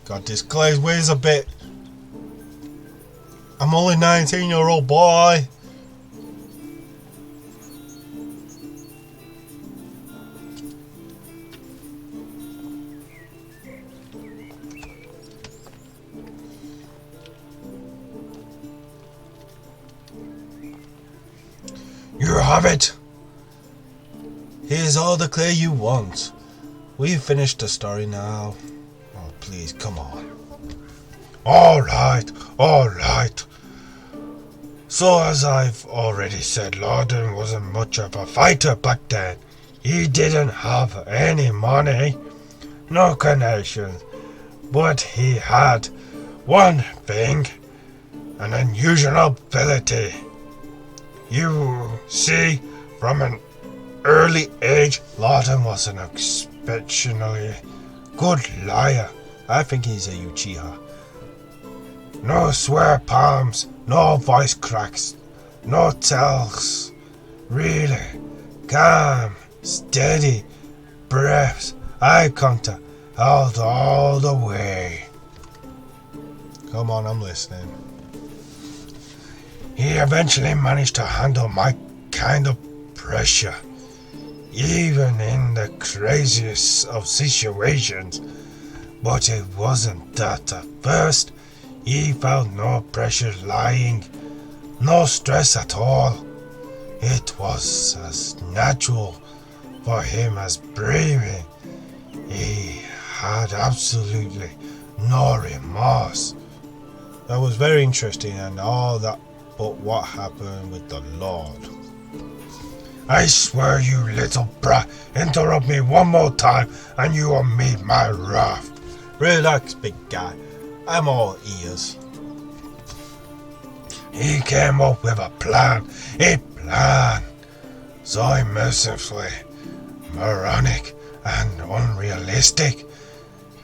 God, this clay weighs a bit. I'm only 19-year-old boy. You have it. Here's all the clay you want. We've finished the story now. Oh, please, come on. All right. So, as I've already said, Lorden wasn't much of a fighter back then. He didn't have any money, no connections, but he had one thing, an unusual ability. You see, from an early age, Lorden was an exceptionally good liar. I think he's a Uchiha. No swear palms, no voice cracks, no tells. Really calm, steady breaths, eye contact, held all the way. Come on, I'm listening. He eventually managed to handle my kind of pressure, even in the craziest of situations. But it wasn't that at first. He felt no pressure lying, no stress at all. It was as natural for him as breathing. He had absolutely no remorse. That was very interesting and all that, but what happened with the Lord? I swear, you little brat, interrupt me one more time and you will meet my wrath. Relax, big guy. I'm all ears. He came up with a plan. So mercifully moronic and unrealistic.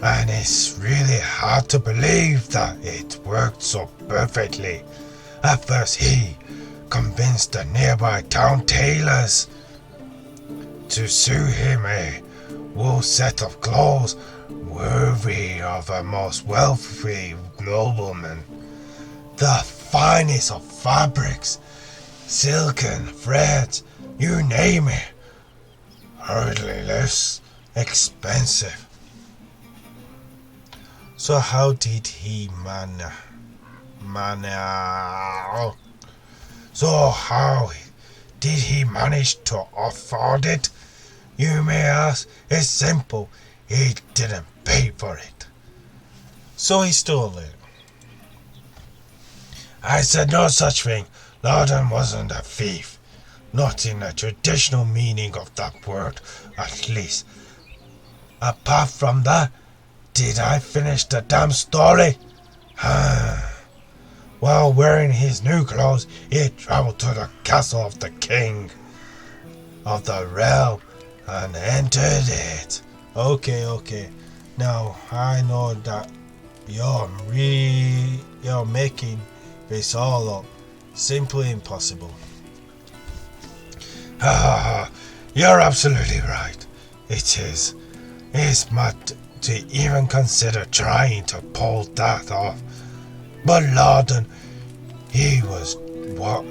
And it's really hard to believe that it worked so perfectly. At first he convinced the nearby town tailors to sew him a wool set of clothes worthy of a most wealthy nobleman. The finest of fabrics, silken threads, you name it. Hardly less expensive. So how did he manage to afford it? You may ask. It's simple. He didn't pay for it. So he stole it. I said no such thing. Lawton wasn't a thief. Not in the traditional meaning of that word, at least. Apart from that, did I finish the damn story? While wearing his new clothes, he traveled to the castle of the king of the realm and entered it. Okay. Now, I know that you're making this all up. Simply impossible. You're absolutely right. It is. It's mad to even consider trying to pull that off. But Lawton, he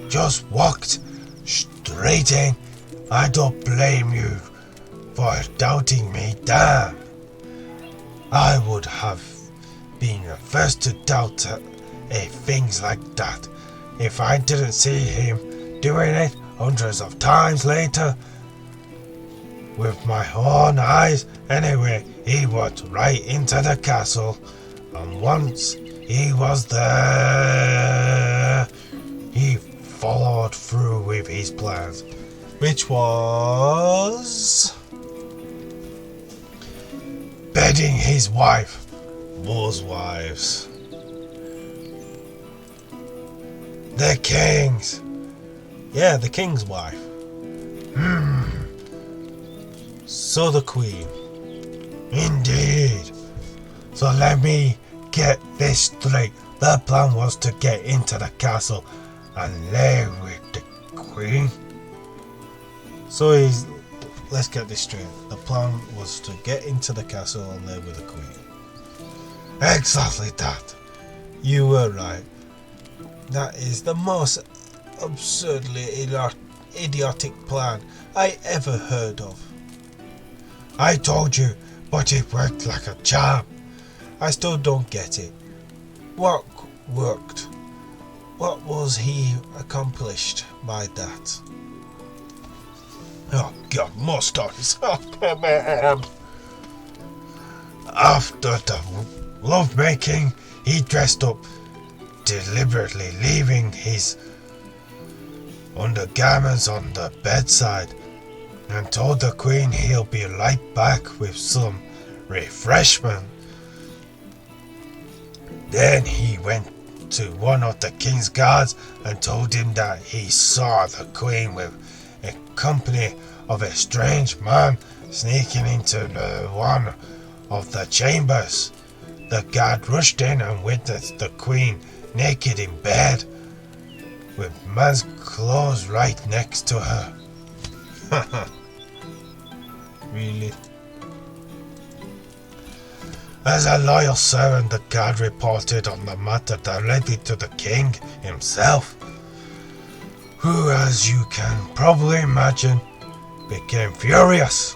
just walked straight in. I don't blame you for doubting me, damn. I would have been the first to doubt things like that if I didn't see him doing it hundreds of times later with my own eyes. Anyway, he walked right into the castle, and once he was there, he followed through with his plans, which was bedding his wife, those wives, the king's, the king's wife. So the queen. Indeed. So let me get this straight. The plan was to get into the castle and lay with the queen. Let's get this straight. The plan was to get into the castle and lay with the queen. Exactly that. You were right. That is the most absurdly idiotic plan I ever heard of. I told you, but it worked like a charm. I still don't get it. What worked? What was he accomplished by that? Oh God, more stories. Oh man. After the lovemaking, he dressed up, deliberately leaving his undergarments on the bedside, and told the queen he'll be right back with some refreshment. Then he went to one of the king's guards and told him that he saw the queen with a company of a strange man sneaking into one of the chambers. The guard rushed in and witnessed the queen naked in bed, with man's clothes right next to her. Really? As a loyal servant, the guard reported on the matter directly to the king himself. who, as you can probably imagine, became furious.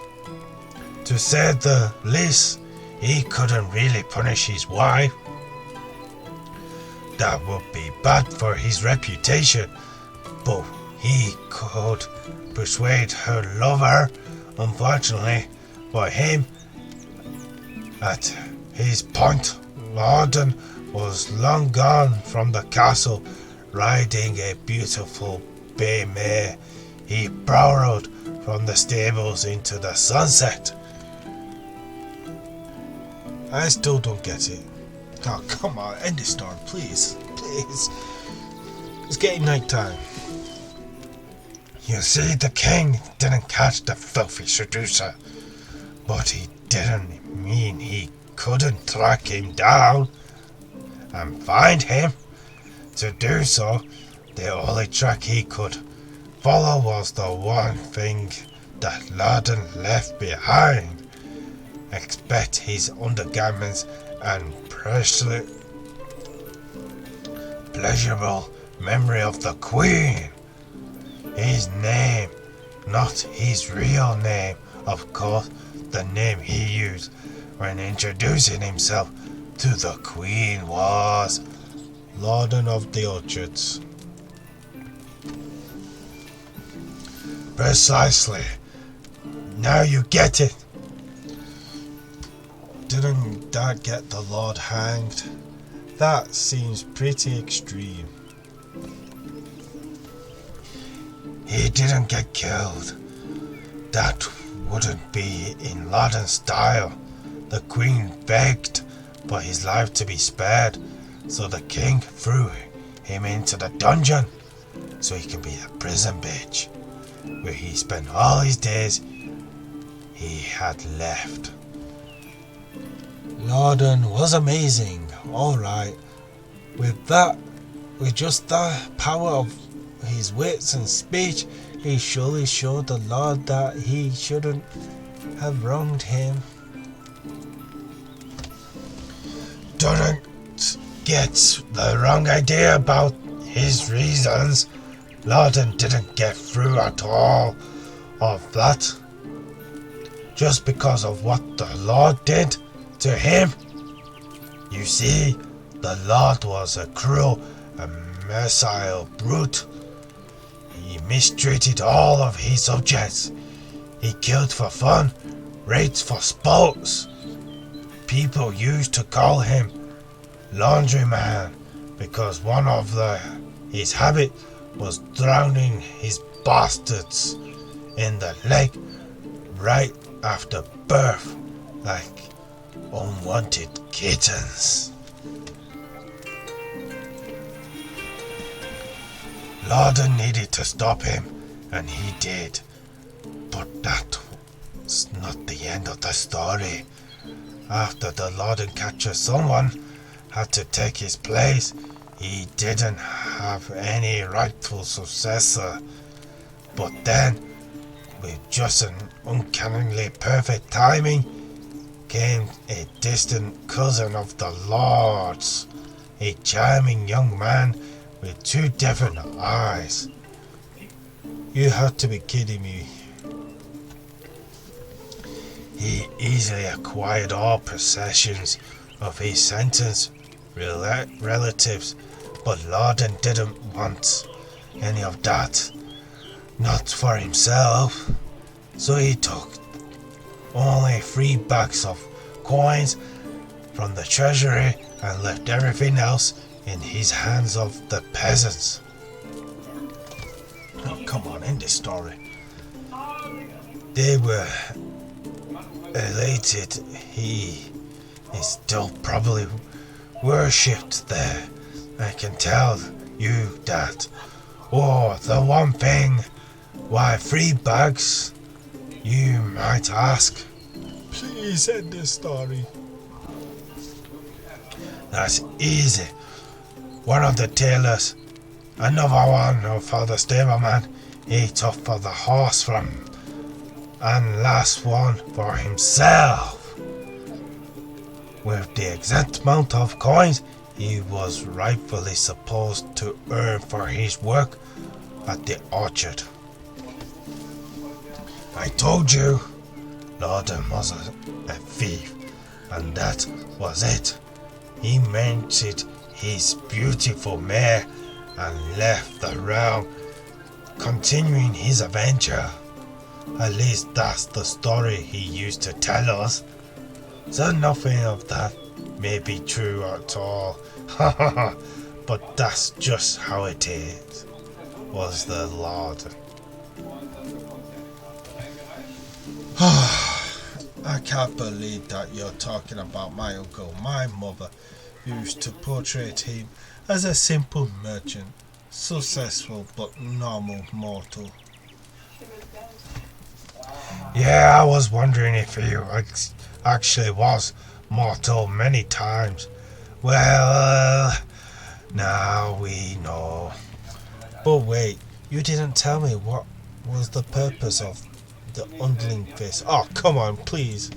To say the least, he couldn't really punish his wife. That would be bad for his reputation, but he could persuade her lover. Unfortunately for him, at his point, Lorden was long gone from the castle, riding a beautiful bay mare. He borrowed from the stables into the sunset. I still don't get it. Oh, come on, end the story, please. Please. It's getting night time. You see, the king didn't catch the filthy seducer, but he didn't mean he couldn't track him down and find him. To do so, the only track he could follow was the one thing that Lorden left behind. Expect his undergarments and pleasurable memory of the Queen. His name, not his real name, of course, the name he used when introducing himself to the Queen was Lorden of the Orchards. Precisely. Now you get it. Didn't that get the Lord hanged? That seems pretty extreme. He didn't get killed. That wouldn't be in Lorden's style. The Queen begged for his life to be spared, so the king threw him into the dungeon so he can be a prison bitch, where he spent all his days he had left. Lorden was amazing, alright. With just the power of his wits and speech, he surely showed the Lord that he shouldn't have wronged him. Don't get the wrong idea about his reasons. Lorden didn't get through at all of that just because of what the Lord did to him. You see, the Lord was a cruel and merciless brute. He mistreated all of his subjects. He killed for fun, raped for sports. People used to call him Laundryman because one of his habits was drowning his bastards in the lake right after birth, like unwanted kittens. Lorden needed to stop him, and he did. But that's not the end of the story. After the Lorden captured someone had to take his place, he didn't have any rightful successor. But then, with just an uncannily perfect timing, came a distant cousin of the Lord's, a charming young man with 2 different eyes. You have to be kidding me. He easily acquired all possessions of his sentence relatives, but Lorden didn't want any of that. Not for himself. So he took only 3 bags of coins from the treasury and left everything else in his hands of the peasants. Oh, come on, end this story. They were elated. He is still probably worshipped there. I can tell you that. Oh, the one thing, why 3 bags? You might ask. Please end this story. That's easy. One of the tailors, another one for the stableman, he took for the horse from, and last one for himself. With the exact amount of coins he was rightfully supposed to earn for his work, at the orchard. I told you, Lorden was a thief, and that was it. He mounted his beautiful mare and left the realm, continuing his adventure. At least that's the story he used to tell us. So nothing of that may be true at all. But that's just how it is, was the Lord. I can't believe that you're talking about my uncle. My mother used to portray him as a simple merchant, successful but normal mortal. Yeah, I was wondering if he actually was mortal many times. Well, now we know. But wait, you didn't tell me what was the purpose of the undling fist. Oh, come on, please.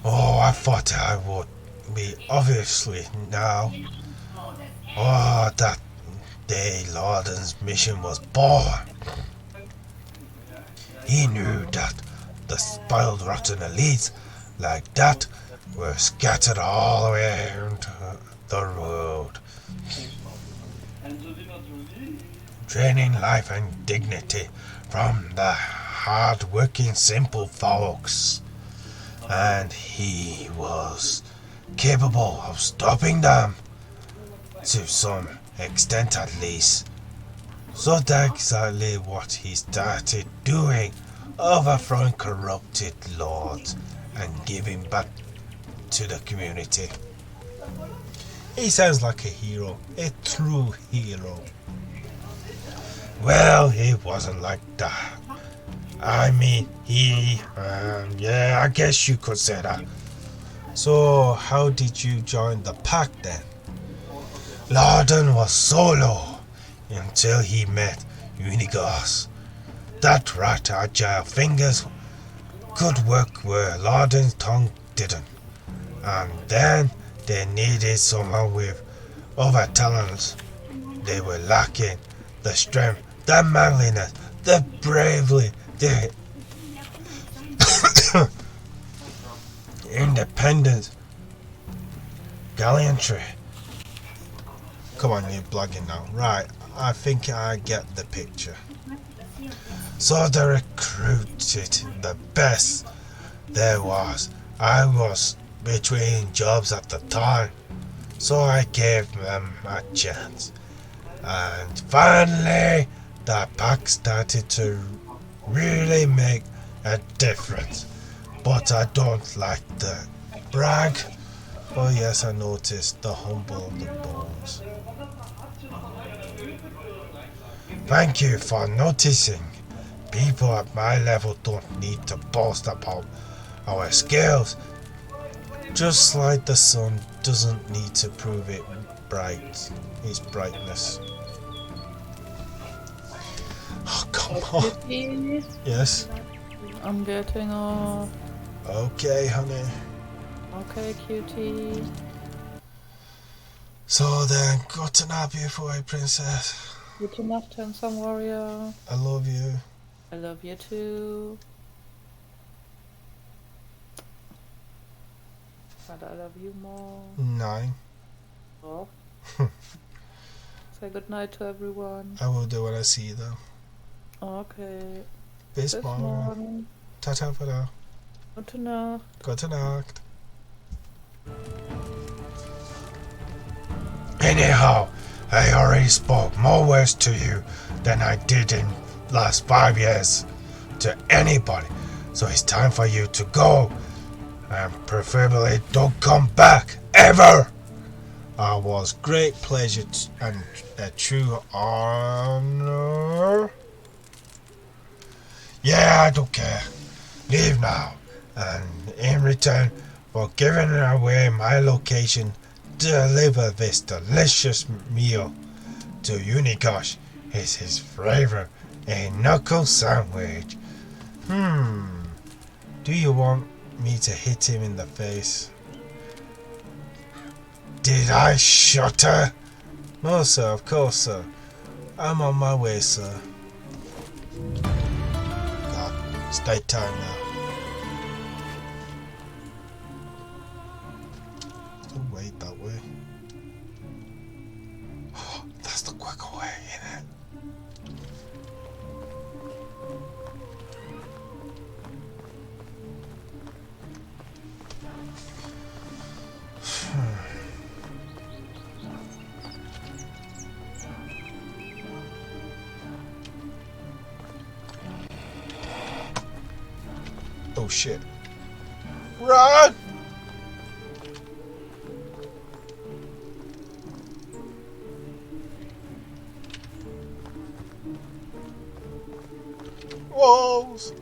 Oh, I thought I would be obviously now. Oh, that day Lorden's mission was born. He knew that the spoiled rotten elites like that were scattered all around the world, draining life and dignity from the hard-working simple folks, and he was capable of stopping them, to some extent at least. So that's exactly what he started doing, overthrowing corrupted lords and giving back to the community. He sounds like a hero, a true hero. Well, he wasn't like that. I mean, yeah, I guess you could say that. So, how did you join the pack then? Lorden was solo until he met Unigos. That rat agile fingers could work where Lorden's tongue didn't. And then they needed someone with other talents. They were lacking the strength, the manliness, the bravery, the independence, gallantry. Come on, you're blogging now. Right, I think I get the picture. So they recruited the best there was. I was between jobs at the time, so I gave them a chance. And finally, the pack started to really make a difference. But I don't like the brag. Oh yes, I noticed the humble of the bones. Thank you for noticing. People at my level don't need to boast about our skills. Just like the sun doesn't need to prove its brightness. Oh, come on. Yes? I'm getting off. Okay, honey. Okay, cutie. So then, good night, beautiful white princess. Good enough, handsome warrior. I love you. I love you too. And I love you more. 9. Oh. Say good night to everyone. I will do when I see you though. Okay. Bis morgen. Ta-ta for now. Gute Nacht. Gute Nacht. Anyhow, I already spoke more words to you than I did in last 5 years to anybody. So it's time for you to go. And preferably don't come back ever. It was great pleasure and a true honor. Yeah, I don't care. Leave now. And in return for giving away my location, deliver this delicious meal to Unigosh. It's his flavor, a knuckle sandwich. Do you want me to hit him in the face? Did I shut her? No, sir, of course, sir. I'm on my way, sir. God, it's daytime now. Oh, wait, that way. That's the quicker way, isn't it? Oh shit. Run! Walls!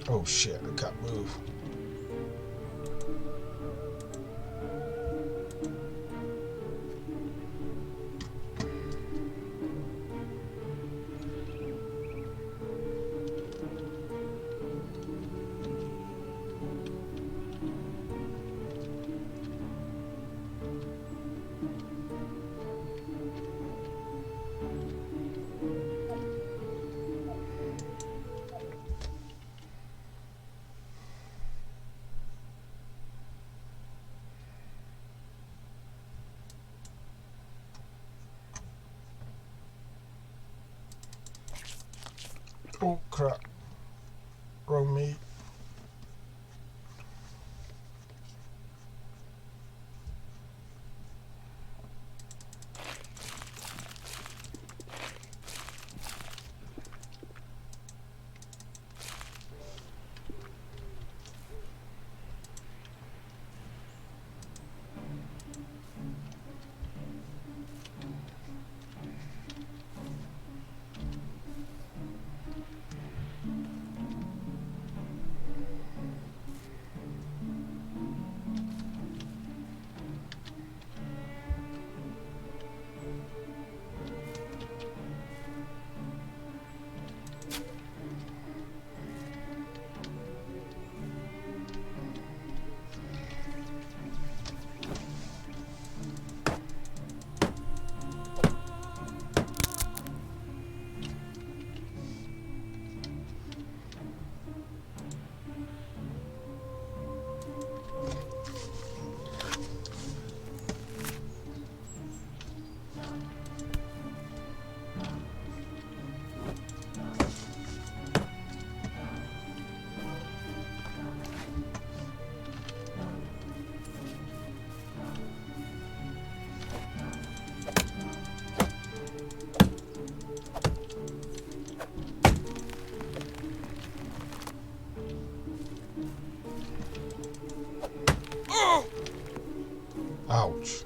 Oh shit, I can't move. Oh crap. Wrong meat. Ouch.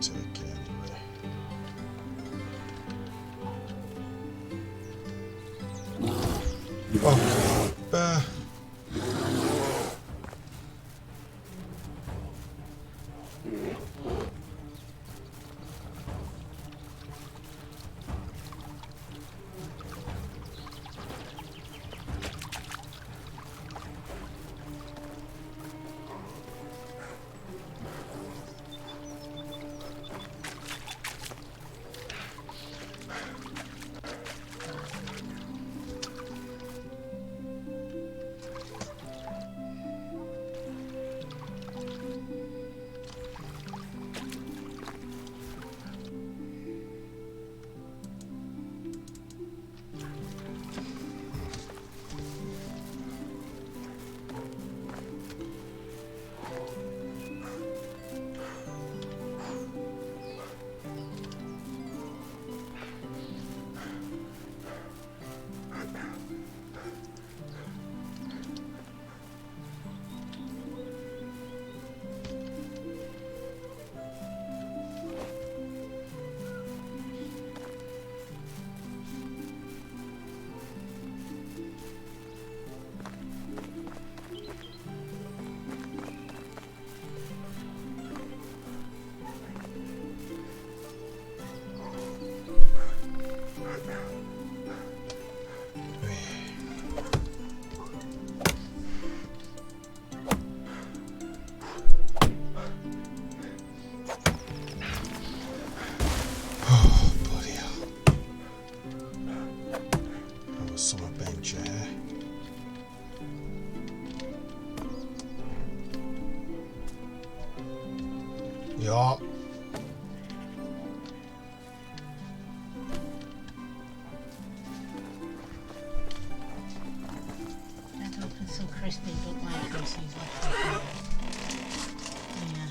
take it anyway. Okay. Oh, bloody hell. That was some adventure, eh? Yeah. That opens so crispy, but my crispy is like yeah.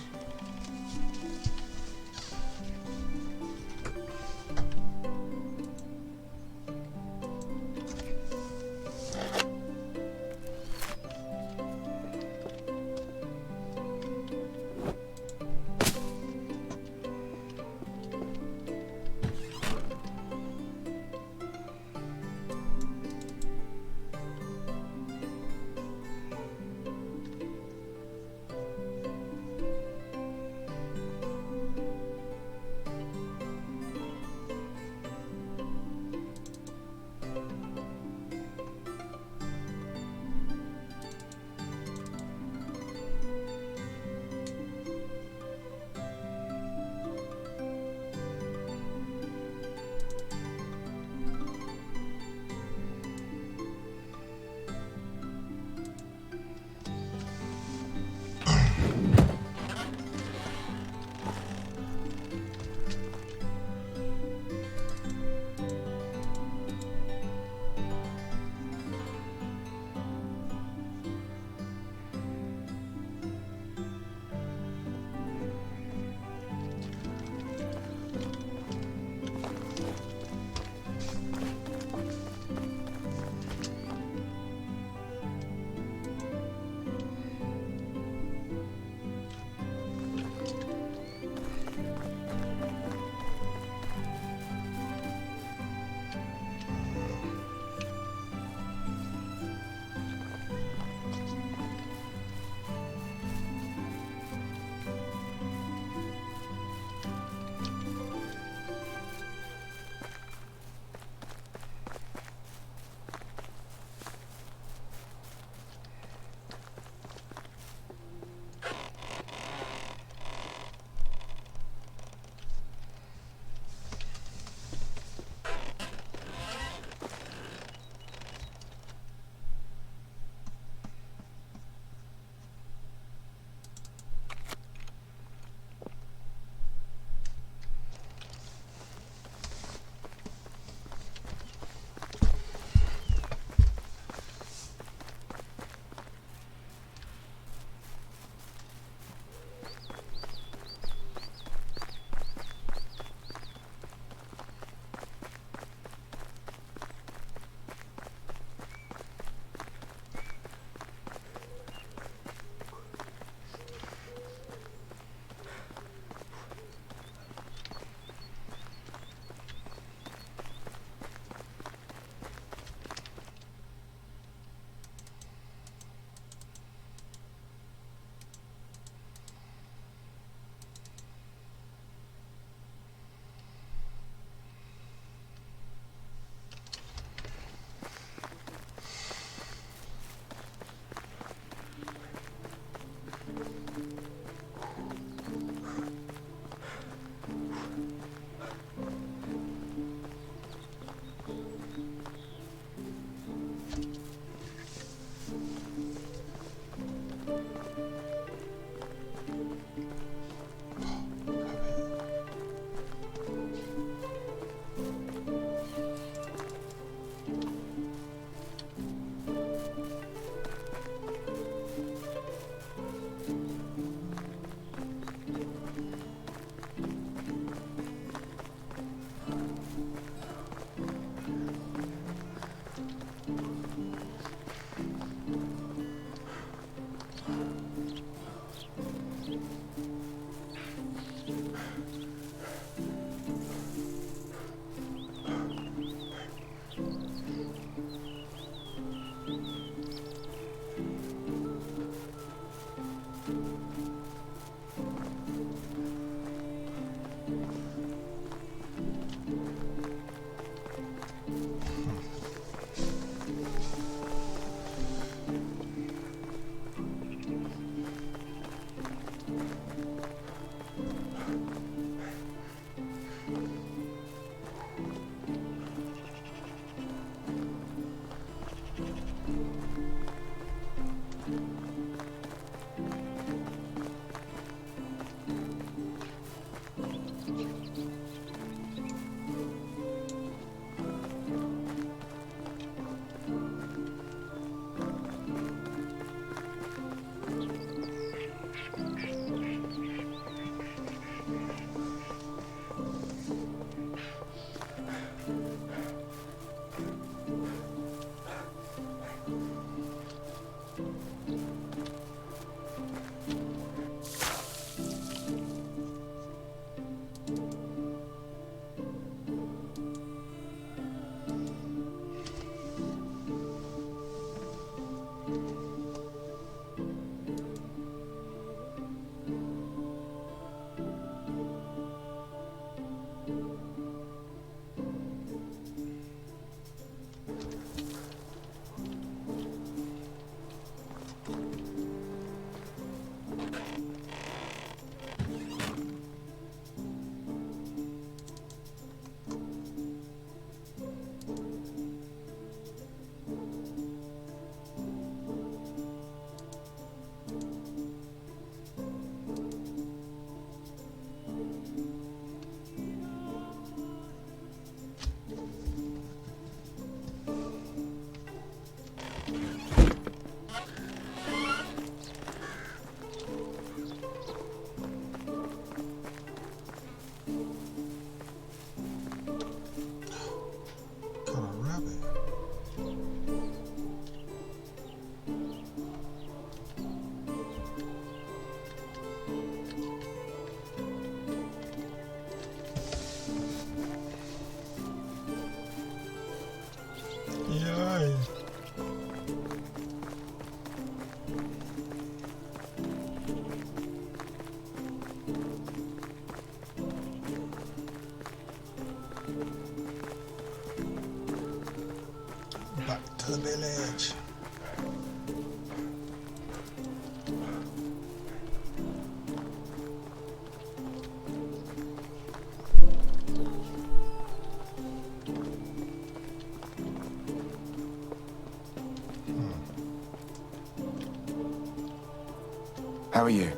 How are you?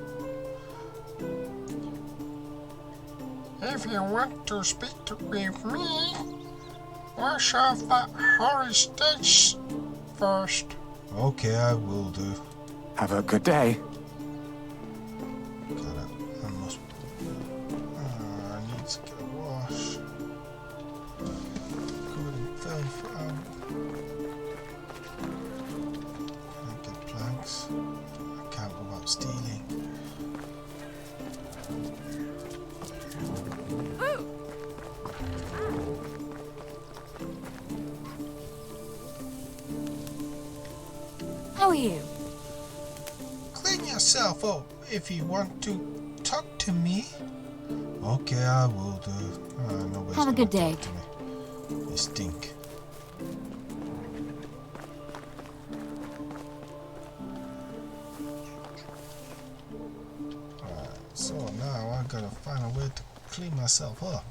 If you want to speak with me, wash off that horrid stench first. Okay, I will do. Have a good day. I must. I need to get a wash. Covered in filth. Can I get planks? I can't without stealing. How are you? Clean yourself up if you want to talk to me. Okay, I will do. Nobody's Have a good gonna day. talk to me. They stink. Alright, so now I gotta find a way to clean myself up.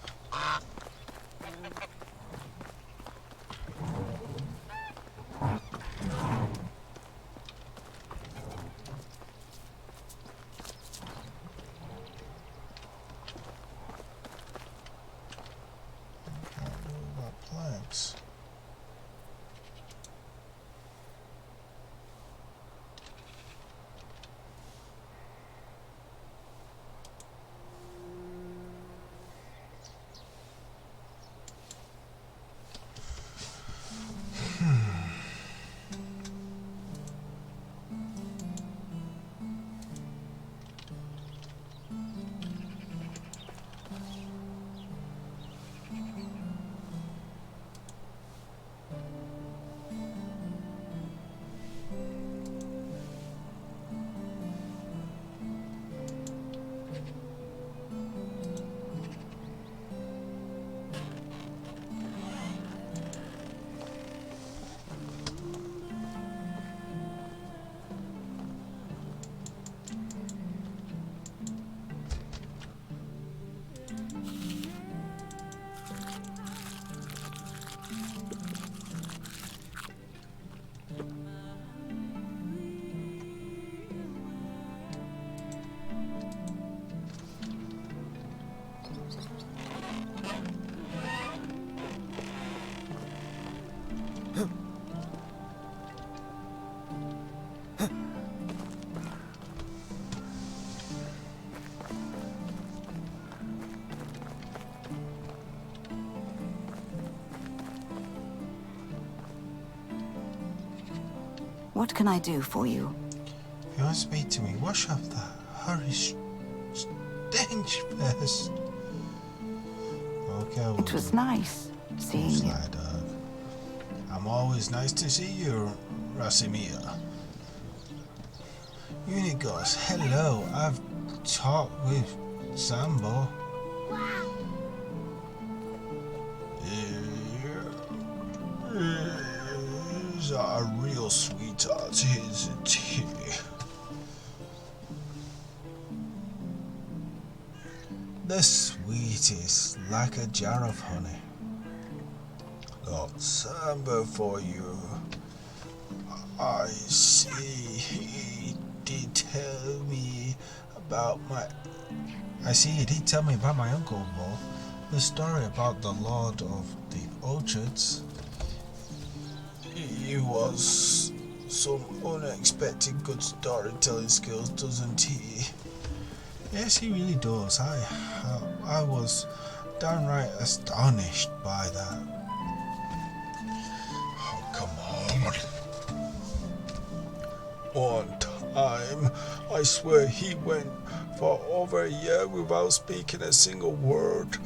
Planks. What can I do for you? If you want to speak to me, wash off that horrid stench first. Okay, I will It was do. nice seeing you. Slide dog. I'm always nice to see you, Rasimir. Unigos, hello. I've talked with Sambo. He's a real sweetheart, isn't he? The sweetest, like a jar of honey. Lord Sambo for you. I see he did tell me about my... I see he did tell me about my uncle, Bo. The story about the Lord of the Orchards. He was some unexpected good storytelling skills, doesn't he? Yes, he really does. I was downright astonished by that. Oh, come on. One time, I swear he went for over a year without speaking a single word.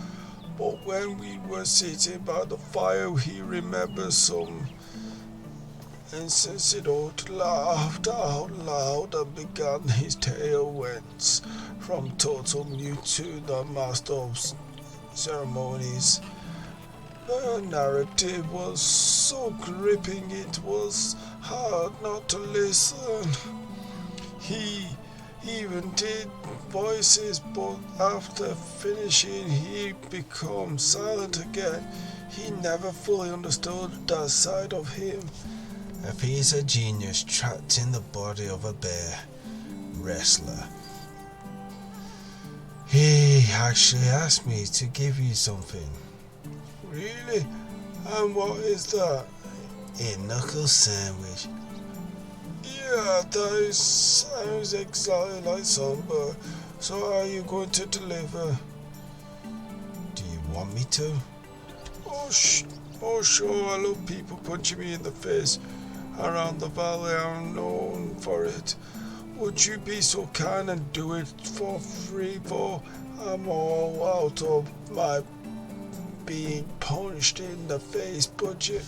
But when we were sitting by the fire, he remembered some incident, laughed out loud and began his tale whence from total mute to the master of ceremonies. The narrative was so gripping it was hard not to listen. He even did voices, but after finishing he became silent again. He never fully understood that side of him. If he's a genius trapped in the body of a bear, wrestler. He actually asked me to give you something. Really? And what is that? A knuckle sandwich. Yeah, that sounds exactly like Somber. So are you going to deliver? Do you want me to? Oh sure, I love people punching me in the face. Around the valley I'm known for it. Would you be so kind and do it for free, for I'm all out of my being punched in the face budget.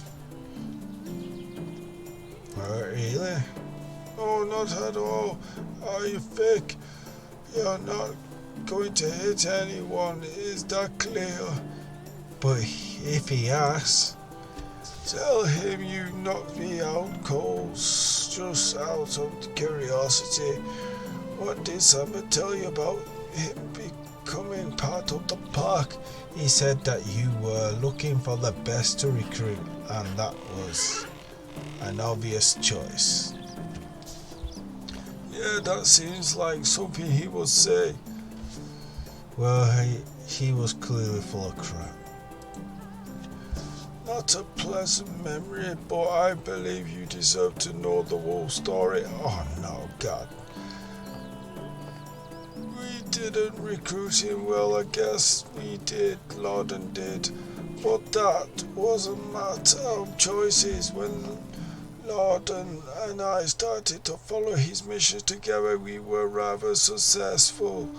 Really? Oh, not at all. Are you thick? You're not going to hit anyone, is that clear? But if he asks, tell him you knocked me out cold, just out of curiosity. What did Samba tell you about him becoming part of the pack? He said that you were looking for the best to recruit, and that was an obvious choice. Yeah, that seems like something he would say. Well, he was clearly full of crap. Not a pleasant memory, but I believe you deserve to know the whole story. Oh no, God. We didn't recruit him well, I guess we did, Lorden did. But that was a matter of choices. When Lorden and I started to follow his missions together, we were rather successful.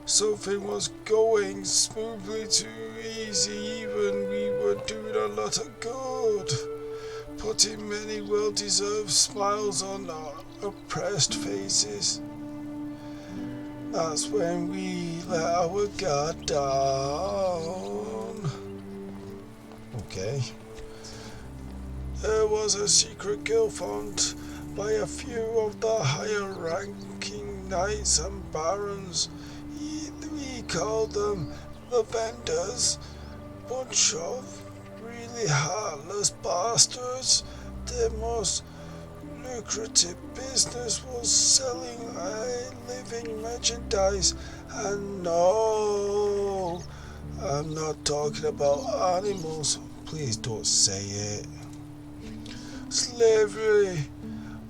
Something was going smoothly too easy, even we were doing a lot of good, putting many well-deserved smiles on our oppressed faces. That's when we let our guard down. Okay. There was a secret guild found by a few of the higher-ranking knights and barons. We called them the vendors. Bunch of really heartless bastards. Their most lucrative business was selling living merchandise. And no, I'm not talking about animals. Please don't say it. Slavery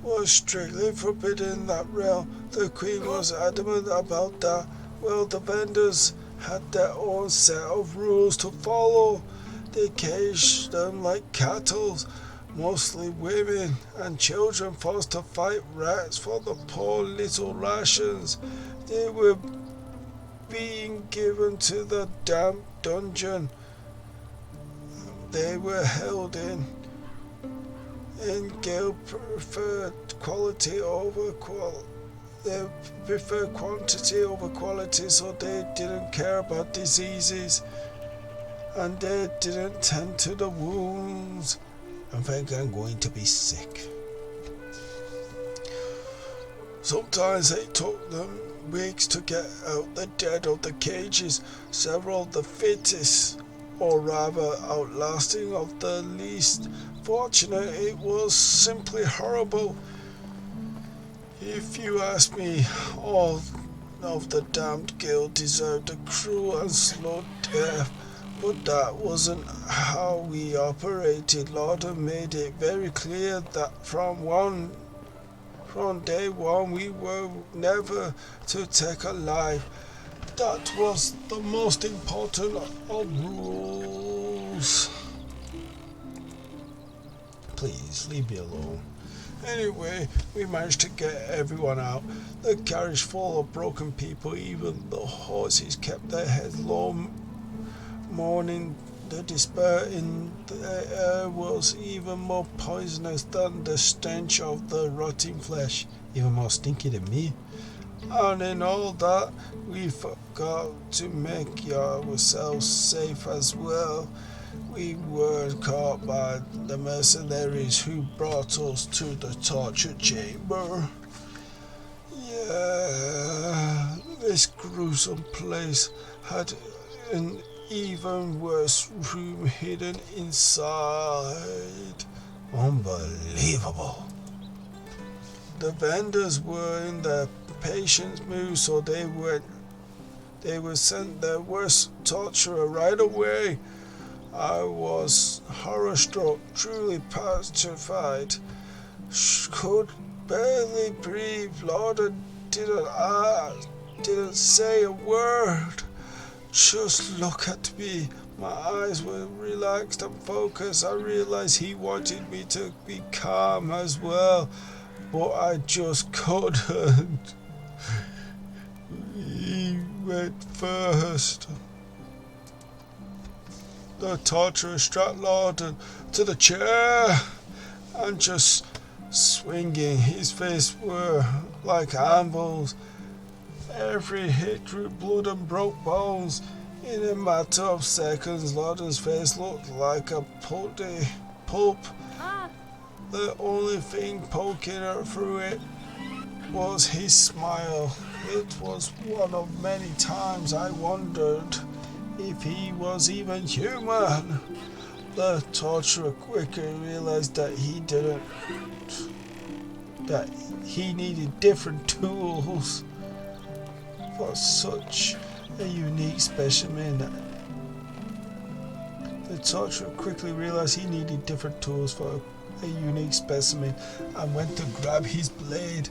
was strictly forbidden in that realm. The Queen was adamant about that. Well, the vendors had their own set of rules to follow. They caged them like cattle, mostly women and children forced to fight rats for the poor little rations. They were being given to the damp dungeon they were held in. Guild preferred quality over quality. They preferred quantity over quality, so they didn't care about diseases, and they didn't tend to the wounds. I think I'm going to be sick. Sometimes it took them weeks to get out the dead of the cages. Several of the fittest, or rather outlasting of the least fortunate. It was simply horrible. If you ask me, all of the damned guild deserved a cruel and slow death, but that wasn't how we operated. Lorden made it very clear that from day one we were never to take a life. That was the most important of rules. Please leave me alone. Anyway, we managed to get everyone out. The carriage full of broken people. Even the horses kept their heads low, mourning. The despair in the air was even more poisonous than the stench of the rotting flesh, even more stinky than me. And in all that, we forgot to make ourselves safe as well. We were caught by the mercenaries who brought us to the torture chamber. Yeah, this gruesome place had an even worse room hidden inside. Unbelievable. The vendors were in their patience moved, so they were sent their worst torturer right away. I was horror-struck, truly petrified. Could barely breathe. Lord didn't say a word. Just look at me. My eyes were relaxed and focused. I realized he wanted me to be calm as well, but I just couldn't. He went first. The torturer strapped Lorden to the chair and just swinging. His face were like anvils. Every hit drew blood and broke bones. In a matter of seconds, Lorden's face looked like a pulp. The only thing poking through it was his smile. It was one of many times I wondered if he was even human. The torturer quickly realized that he needed different tools for such a unique specimen. The torturer quickly realized he needed different tools for a unique specimen and went to grab his blade.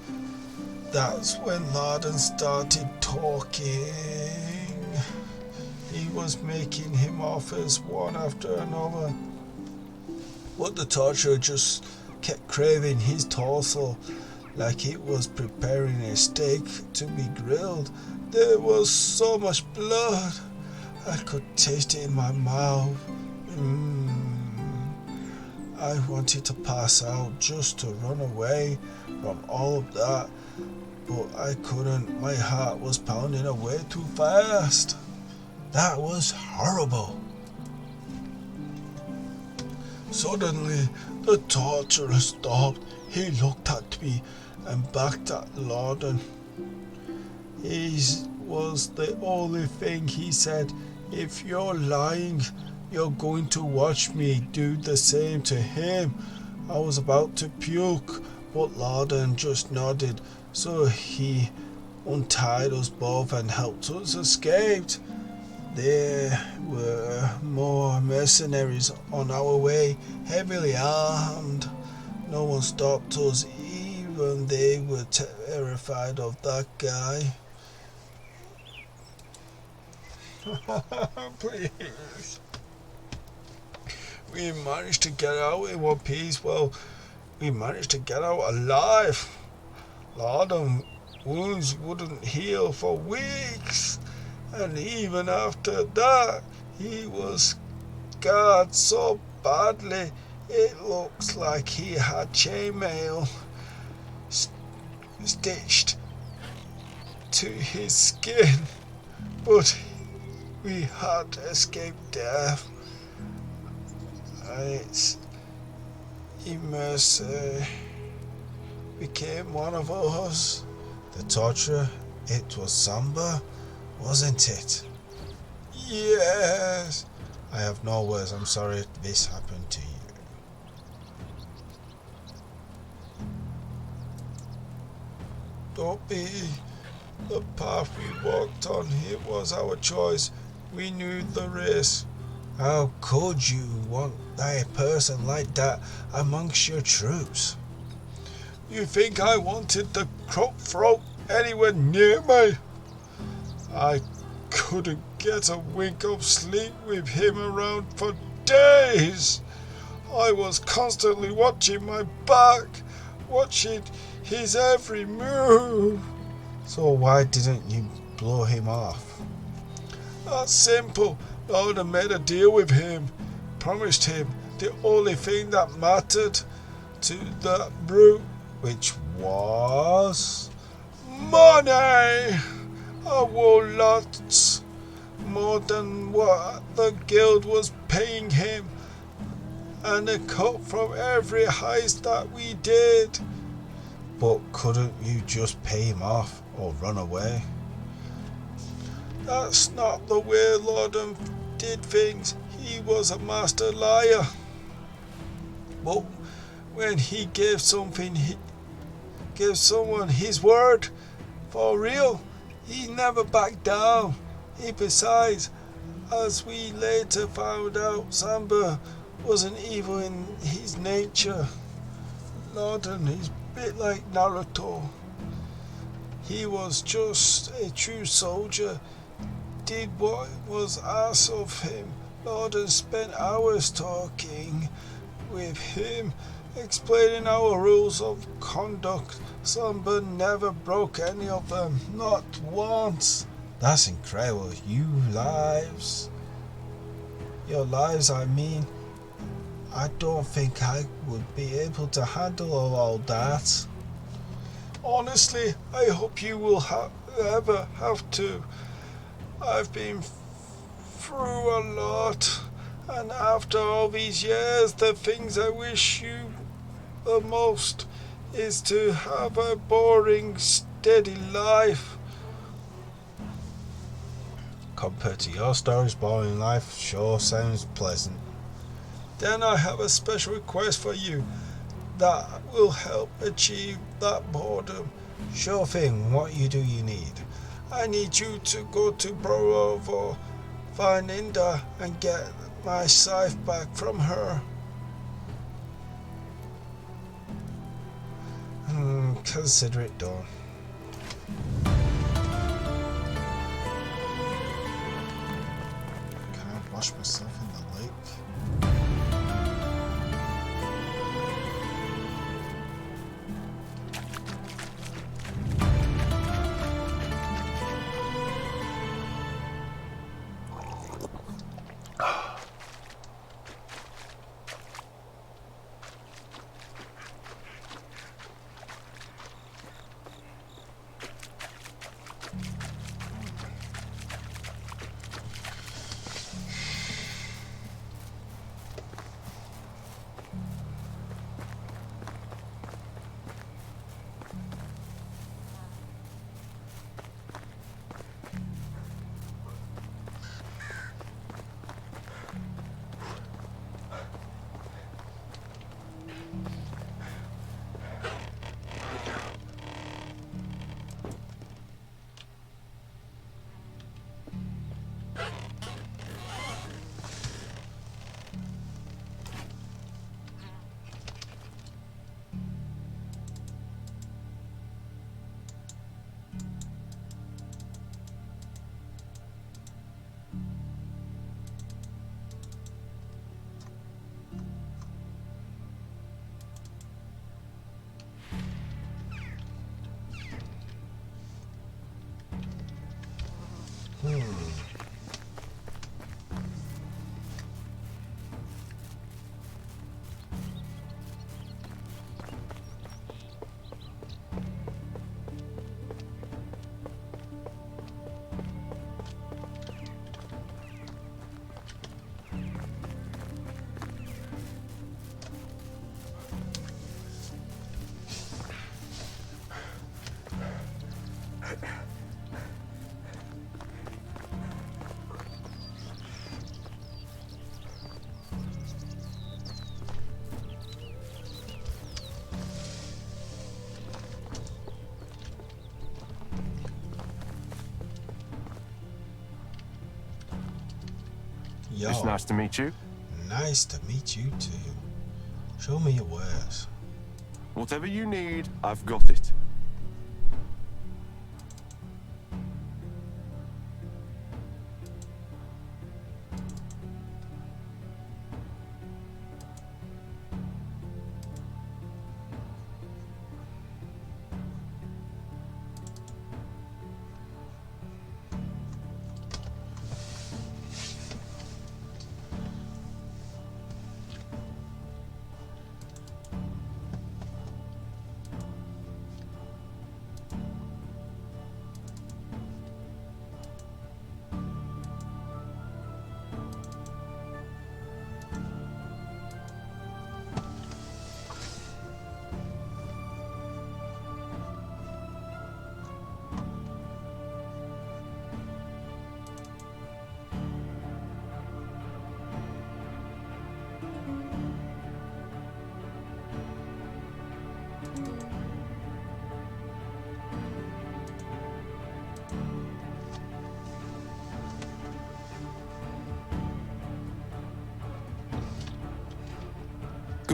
That's when Lorden started talking. He was making him offers one after another, but the torturer just kept craving his torso like it was preparing a steak to be grilled. There was so much blood, I could taste it in my mouth. I wanted to pass out, just to run away from all of that, but I couldn't. My heart was pounding away too fast. That was horrible. Suddenly, the torturer stopped. He looked at me and backed at Lorden. It was the only thing he said. If you're lying, you're going to watch me do the same to him. I was about to puke, but Lorden just nodded, so he untied us both and helped us escape. There were more mercenaries on our way, heavily armed. No one stopped us, even they were terrified of that guy. Please. We managed to get out in one piece. Well, we managed to get out alive. Lorden's wounds wouldn't heal for weeks. And even after that, he was scarred so badly, it looks like he had chainmail stitched to his skin. But we had escaped death. Its immerser became one of us. The torturer, it was Samba, wasn't it? Yes. I have no words. I'm sorry this happened to you. Don't be. The path we walked on, it was our choice. We knew the risk. How could you want a person like that amongst your troops? You think I wanted the cutthroat anywhere near me? I couldn't get a wink of sleep with him around for days. I was constantly watching my back, watching his every move. So why didn't you blow him off? That's simple. Lorna made a deal with him, promised him the only thing that mattered to that brute, which was money. A whole lot more than what the guild was paying him, and a cut from every heist that we did. But couldn't you just pay him off or run away? That's not the way Lorden did things. He was a master liar. But when he gave someone his word, For real, he never backed down. Besides, as we later found out, Samba wasn't evil in his nature. Lorden is a bit like Naruto. He was just a true soldier, did what was asked of him. Lorden spent hours talking with him, explaining our rules of conduct. Samba never broke any of them, not once. That's incredible. Your lives, I mean. I don't think I would be able to handle all that. Honestly, I hope you will ever have to. I've been through a lot, and after all these years, the things I wish you the most is to have a boring, steady life. Compared to your story's boring life, sure sounds pleasant. Then I have a special request for you that will help achieve that boredom. Sure thing, what you need? I need you to go to Borovo, find Inda, and get my scythe back from her. Consider it done. Can I wash myself in the lake? Yo, It's nice to meet you. nice to meet you too. Show me your wares. Whatever you need, I've got it.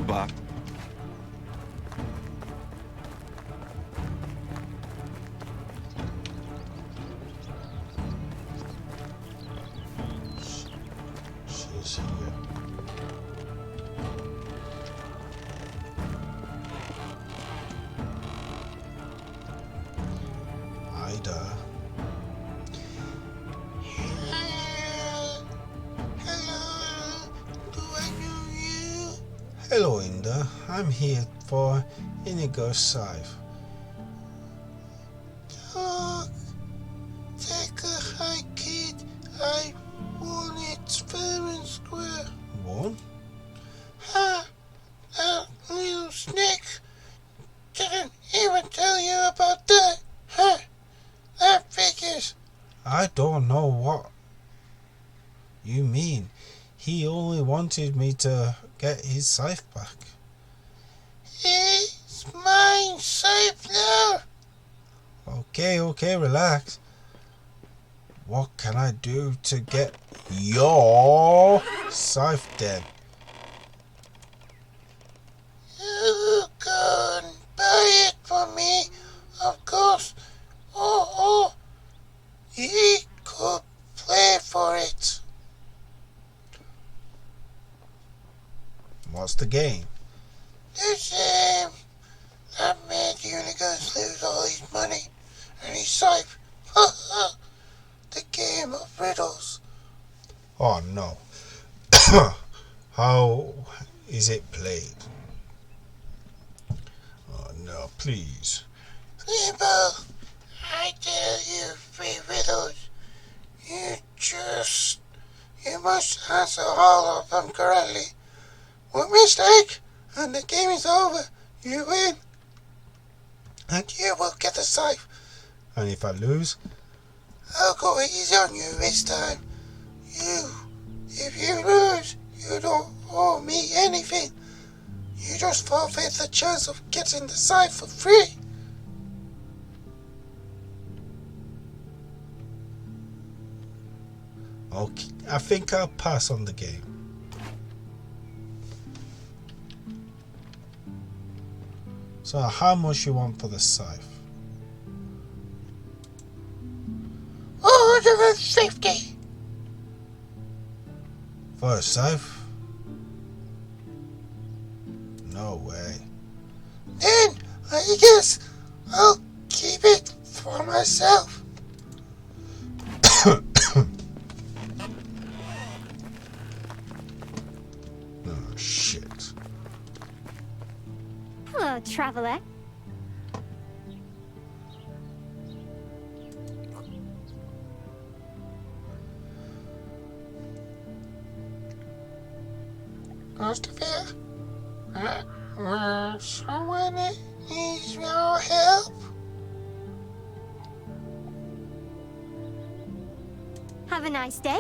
Goodbye. She's here. Ida. Hello. Do I know you? Hello, Inda. I'm here for Inigo Scythe. Dog. Take a high, kid. I won it fair and square. Won? Ha! That little snake didn't even tell you about that. Huh? That figures. I don't know what you mean. He only wanted me to get his scythe back. It's mine scythe now. Okay, relax. What can I do to get your scythe then? You go and buy it for me, of course. Oh, he could play for it. What's the game? The same. That made Unigans lose all his money and his scythe. The game of riddles. Oh no. How is it played? Oh no, please. Limbo, I tell you 3 riddles. You must answer all of them correctly. One mistake, and the game is over. You win. And you will get the scythe. And if I lose, I'll go easy on you this time. If you lose, you don't owe me anything. You just forfeit the chance of getting the scythe for free. Okay, I think I'll pass on the game. So how much you want for the scythe? 150. For a scythe? No way. Then I guess I'll keep it for myself. Oh shit. Hello, traveler. Christopher, someone needs your help. Have a nice day.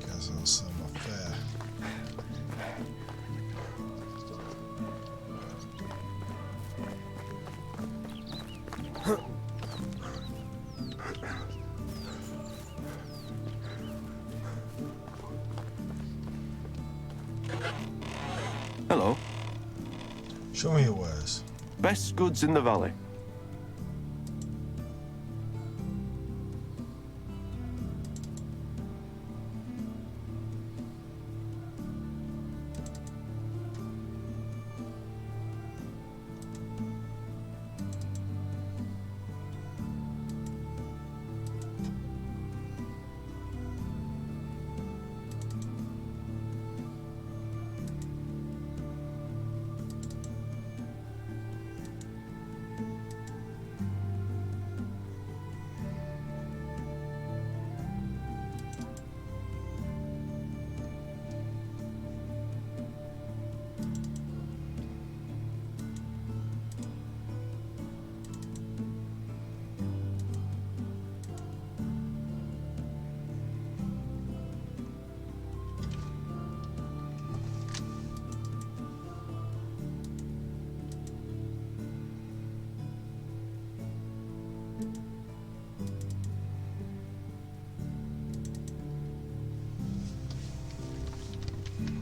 Guess I'll sell my fare. Hello. Show me your wares. Best goods in the valley.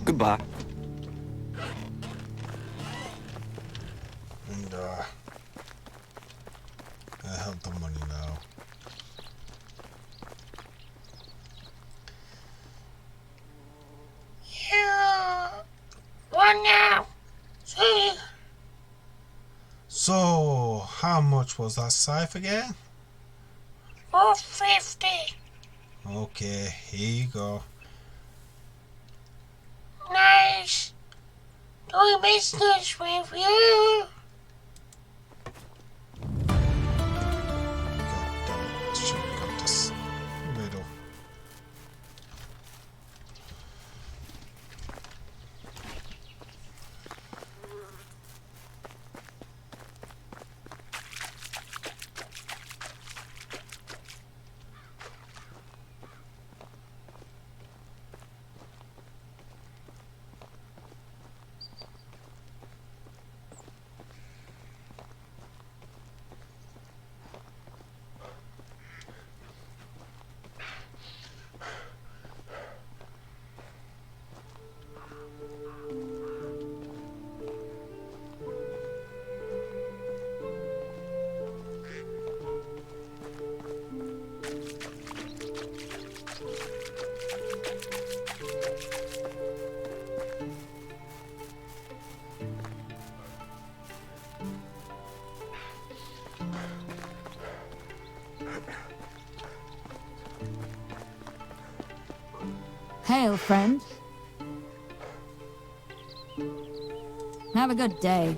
Goodbye. And I have the money now. Yeah. One now. See? So, how much was that scythe again? 450. Okay, here you go. Nice. Doing business with you. God damn it, should have got this riddle. Hail, friend. Have a good day.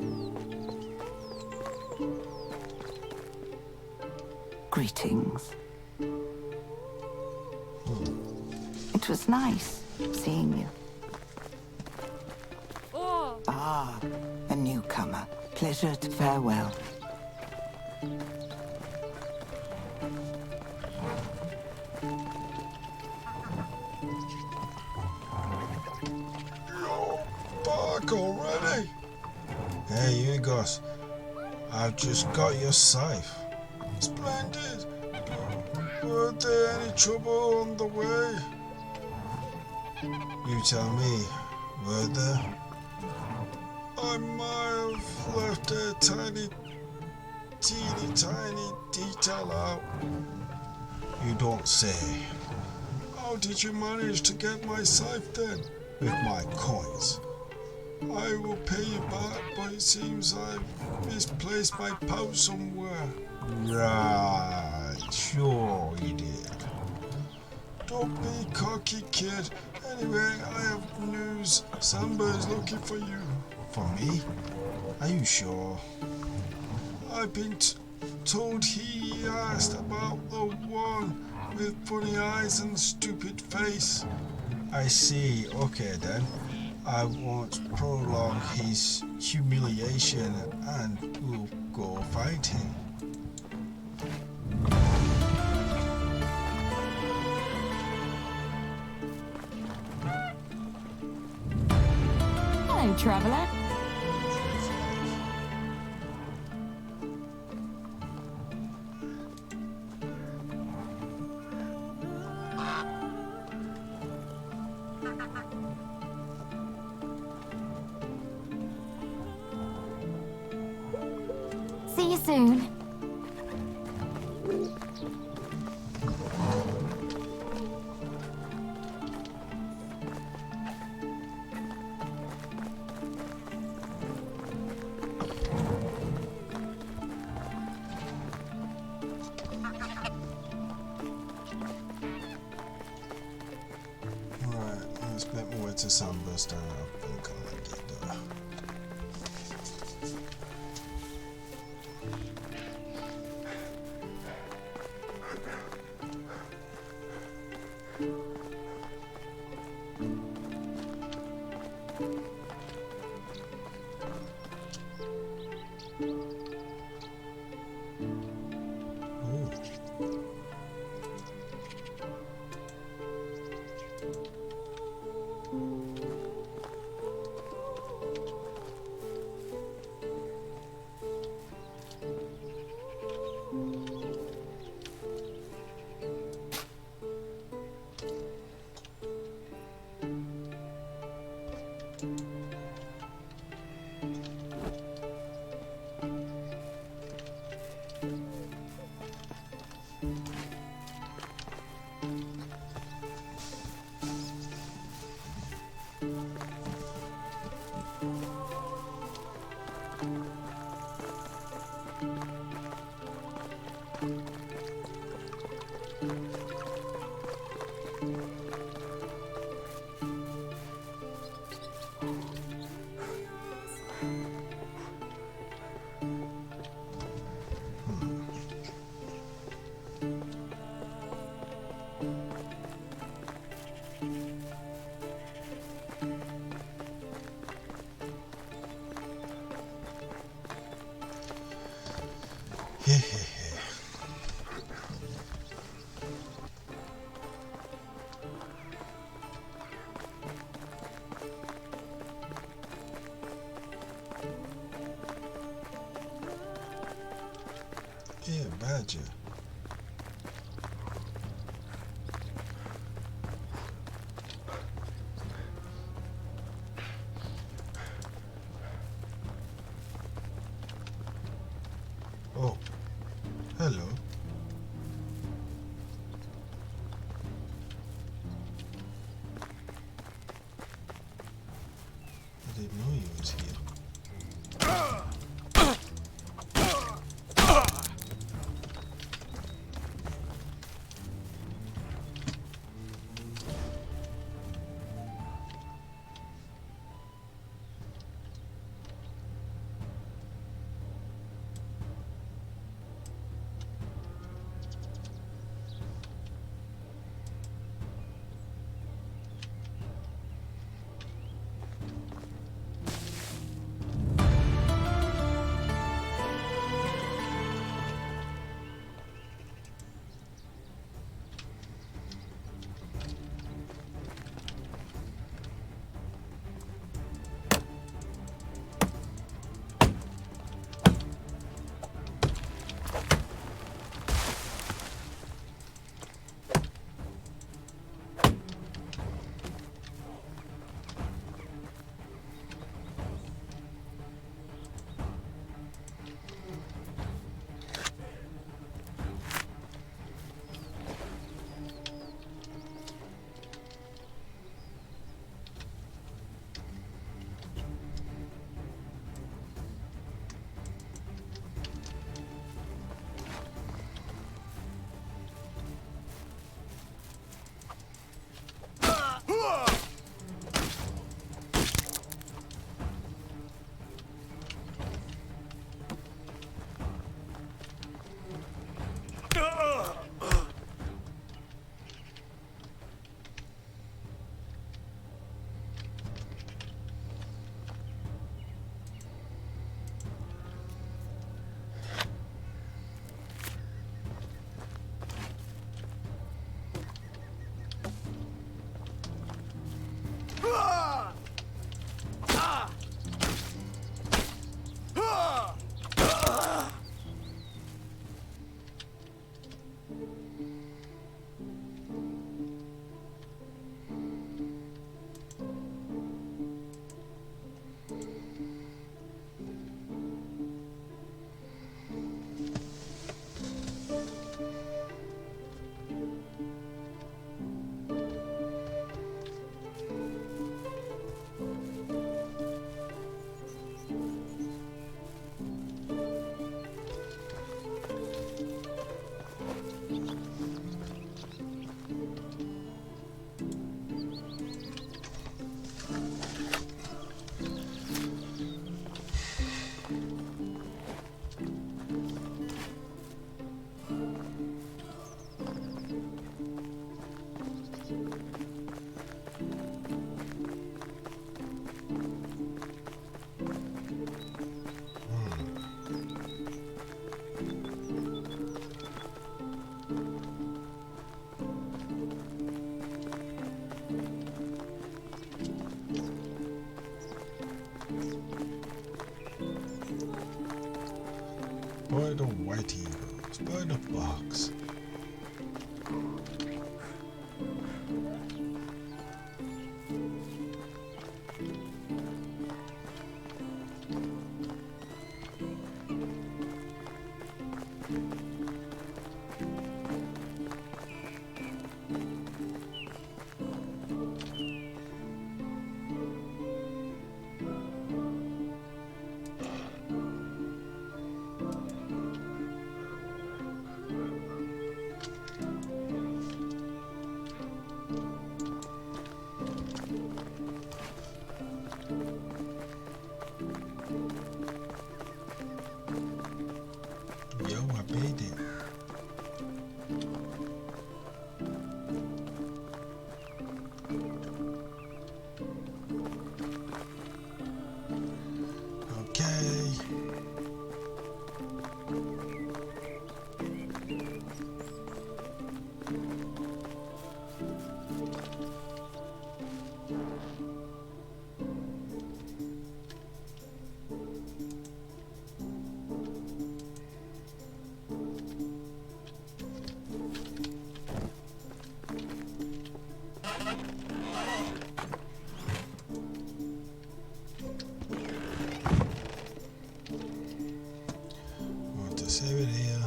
Greetings. It was nice seeing you. Ah, a newcomer. Pleasure to farewell. You're back already? Hey, Yugos. I've just got your scythe. Splendid. Were there any trouble on the way? You tell me, were there? I might have left a teeny tiny detail out. You don't say. How did you manage to get my scythe then? With my coins. I will pay you back, but it seems I've misplaced my pouch somewhere. Right, sure you did. Don't be cocky, kid. Anyway, I have news. Samba is looking for you. For me? Are you sure? I've been told he asked about the one with funny eyes and stupid face. I see. Okay then. I won't prolong his humiliation and will go find him. Hello, traveler. soon. Right, let's make my way to Sunburst and I think I'm gonna get there. Yeah, badger. Oh, hello. I didn't know you was here. By the white eagles, by the box. Yo, I made it. Okay. Want to save it here.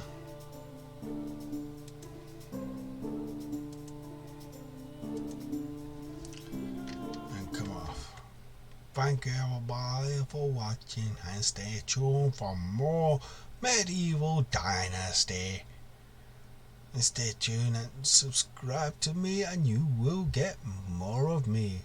And come off. Thank you everybody for watching and stay tuned for more Medieval Dynasty. And stay tuned and subscribe to me and you will get more of me.